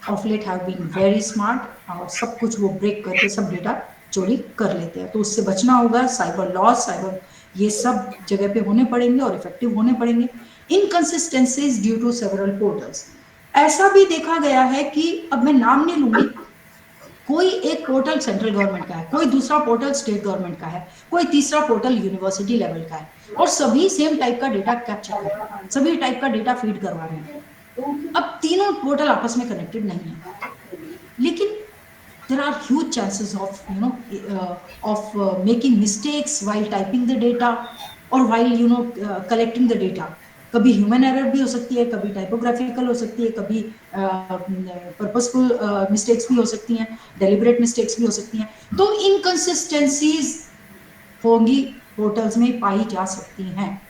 of late have been very smart और सब कुछ वो ब्रेक करके सब डेटा चोरी कर लेते हैं। तो उससे बचना होगा। साइबर लॉस, साइबर ये सब जगह पे होने पड़ेंगे और इफेक्टिव होने पड़ेंगे। Inconsistencies due to several portals. ऐसा भी देखा गया है कि अब मैं नाम नहीं लूंगी, कोई एक पोर्टल सेंट्रल गवर्नमेंट का है, कोई दूसरा पोर्टल स्टेट गवर्नमेंट का है, कोई तीसरा पोर्टल यूनिवर्सिटी लेवल का है, और सभी सेम टाइप का डेटा कैप्चर कर रहे हैं, सभी टाइप का डेटा फीड करवा रहे हैं। अब तीनों पोर्टल आपस में कनेक्टेड नहीं है, लेकिन there are huge chances of making mistakes while typing the data or while collecting the data. कभी ह्यूमन एरर भी हो सकती है, कभी टाइपोग्राफिकल हो सकती है, कभी पर्पसफुल मिस्टेक्स भी हो सकती हैं, डेलिबरेट मिस्टेक्स भी हो सकती हैं। तो इनकंसिस्टेंसीज होंगी, पोर्टल्स में पाई जा सकती हैं।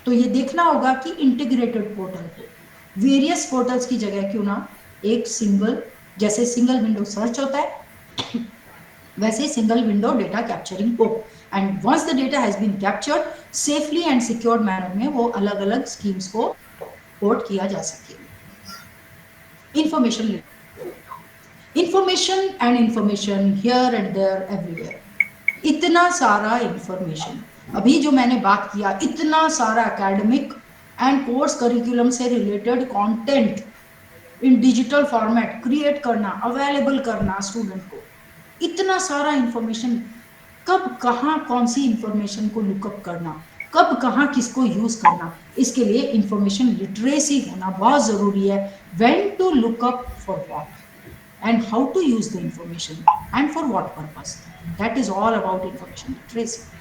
तो ये देखना होगा कि इंटीग्रेटेड पोर्टल हो, वेरियस पोर्टल्स की जगह क्यों ना एक सिंगल, जैसे सिंगल विंडो सर्च होता है वैसे सिंगल विंडो डेटा कैप्चरिंग हो, and once the data has been captured safely and secured manner में वो अलग अलग स्कीम्स को पोर्ट किया जा सके। Information and information here and there everywhere, इतना सारा इंफॉर्मेशन, अभी जो मैंने बात किया, इतना सारा एकेडमिक एंड कोर्स करिकुलम से related content in digital format create करना, अवेलेबल करना स्टूडेंट को, इतना सारा इंफॉर्मेशन, कब कहाँ कौन सी इंफॉर्मेशन को लुकअप करना, कब कहाँ किसको यूज करना, इसके लिए इंफॉर्मेशन लिटरेसी होना बहुत जरूरी है। When to look up for what and how to use the information and for what purpose, that is all about information literacy.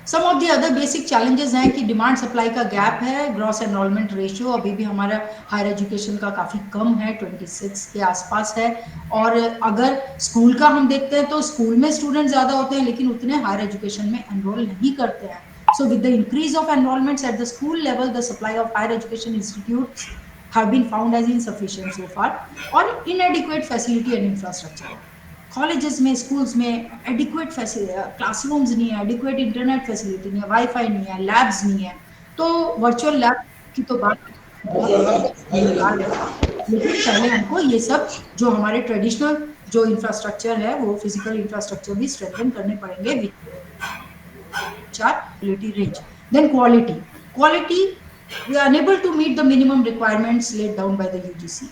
Some of the other basic challenges हैं कि डिमांड सप्लाई का गैप है, ग्रॉस एनरोलमेंट रेशियो अभी भी हमारा हायर एजुकेशन का काफ़ी कम है, 26 के आसपास है। और अगर स्कूल का हम देखते हैं तो स्कूल में स्टूडेंट ज़्यादा होते हैं लेकिन उतने हायर एजुकेशन में एनरोल नहीं करते हैं। So with the increase of enrolments at the school level, the supply of higher education institutes have been found as insufficient so far, और inadequate facility and infrastructure। Colleges में, स्कूल्स में एडिक्वेट क्लासरूम्स नहीं है, एडिक्वेट इंटरनेट फैसिलिटी नहीं है, वाईफाई नहीं है, लैब्स नहीं है। तो वर्चुअल लैब की तो बात बहुत बेकार है, लेकिन पहले हमको ये सब जो हमारे ट्रेडिशनल जो इंफ्रास्ट्रक्चर है वो फिजिकल इंफ्रास्ट्रक्चर भी स्ट्रेंथन करने पड़ेंगे which are quality range. Then quality. Quality, we are unable to meet the minimum requirements laid down by the UGC.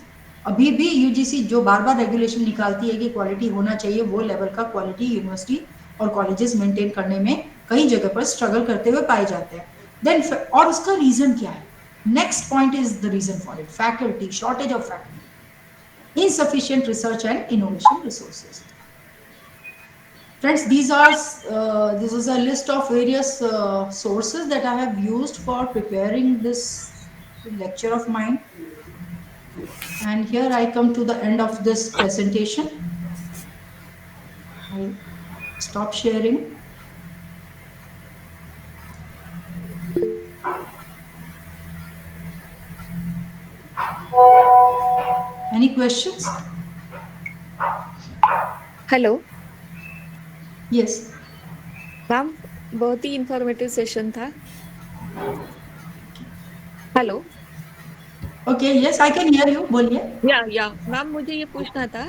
अभी भी यूजीसी जो बार बार रेगुलेशन निकालती है कि क्वालिटी होना चाहिए, वो लेवल का क्वालिटी यूनिवर्सिटी और कॉलेजेस मेंटेन करने में कई जगह पर स्ट्रगल करते हुए पाए जाते हैं. देन और उसका रीजन क्या है? Next point is the reason for it, faculty, shortage of faculty, insufficient research and innovation resources. Friends, this is a list of various sources that I have used for preparing this lecture of mine. And here I come to the end of this presentation. I stop sharing. Any questions? Hello Yes. Ma'am, बहुत ही इंफॉर्मेटिव सेशन था. Hello. Okay, yes, I can hear you. बोलिए. या मैम, मुझे ये पूछना था,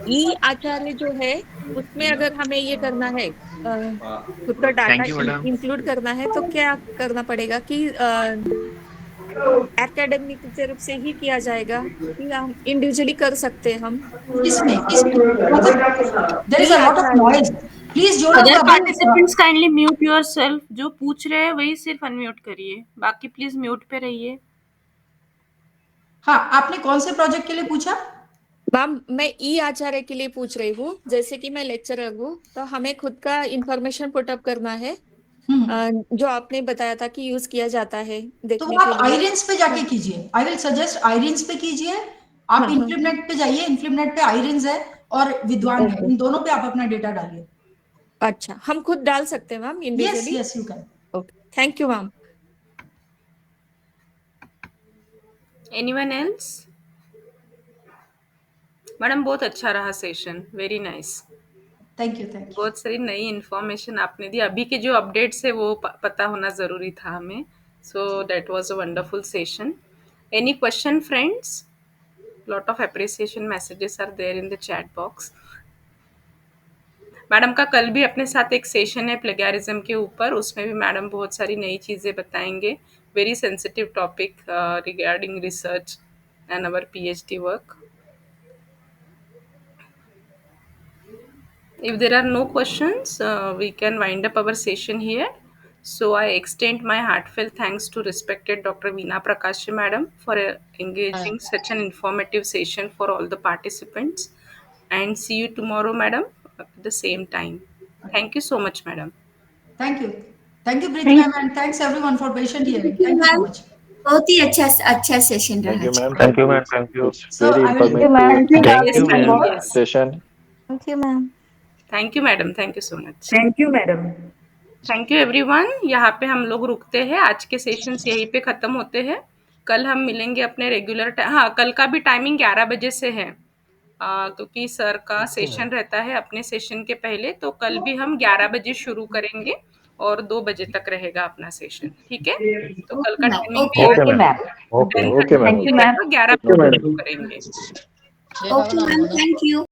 ई आचार्य जो है उसमें अगर हमें ये करना है, खुद का डाटा इंक्लूड करना है, तो क्या करना पड़ेगा कि एकेडमिक तरफ से ही किया जाएगा कि हम इंडिविजुअली कर सकते हैं हम? इसमें there is a lot of noise. Please जो लोग अदर अभी पार्टिसिपेंट्स काइंडली म्यूट योरसेल्फ. जो पूछ रहे हैं वही सिर्फ अनम्यूट करिए, बाकी प्लीज म्यूट पे रहिए. हाँ, आपने कौन से प्रोजेक्ट के लिए पूछा? मैम, मैं ई आचार्य के लिए पूछ रही हूँ. जैसे कि मैं लेक्चरर हूँ, तो हमें खुद का इंफॉर्मेशन पुटअप करना है, जो आपने बताया था कि यूज किया जाता है तो देखने आप के लिए. आईरेंस पे जाके कीजिए. आई विल सजेस्ट आईरेंस पे कीजिए. आप हाँ. इन्फ्लिनेट पे जाइए, इन्फ्लिनेट पे आईरेंस है और विद्वान है, ओके. इन दोनों पे आप अपना डेटा डालिए. अच्छा, हम खुद डाल सकते हैं ma'am yes individually? Yes you can. Okay, thank you ma'am. Anyone else? Madam, बहुत अच्छा रहा session, very nice. Thank you. बहुत सारी नई इन्फॉर्मेशन आपने दी. अभी के जो अपडेट्स है वो पता होना ज़रूरी था हमें. So that was a wonderful session. Any question friends? Lot of appreciation messages are there in the chat box. Madam का कल भी अपने साथ एक सेशन है प्लेगैरिज्म के ऊपर, उसमें भी मैडम बहुत सारी नई चीज़ें बताएंगे. Very sensitive topic regarding research and our PhD work. If there are no questions, we can wind up our session here. So I extend my heartfelt thanks to respected Dr. Veena Prakash Madam for engaging such an informative session for all the participants. And see you tomorrow, Madam, at the same time. Thank you so much, Madam. Thank you. Thank you Preeti ma'am and thanks everyone for patient hearing. Thank you so much. बहुत ही अच्छा सेशन Thank रहा. you, ma'am. Thank you, ma'am. Thank you. So Very I will informative Thank Yes, you, madam. ma'am. Yes. session. Thank you ma'am. Thank you, Madam. Thank you so much. Thank you madam. Thank you everyone. यहाँ पे हम लोग रुकते हैं. आज के सेशंस यहीं पे ख़त्म होते हैं. कल हम मिलेंगे अपने रेगुलर हाँ, कल का भी टाइमिंग 11 बजे से है, क्योंकि सर का सेशन रहता है अपने सेशन के पहले. तो कल भी हम 11 बजे शुरू करेंगे और 2 बजे तक रहेगा अपना सेशन. ठीक है? तो कल का टाइमिंग भी Okay, ma'am. Okay. Okay, ma'am. Thank you, ma'am. 11 बजे शुरू करेंगे. Okay ma'am, thank you.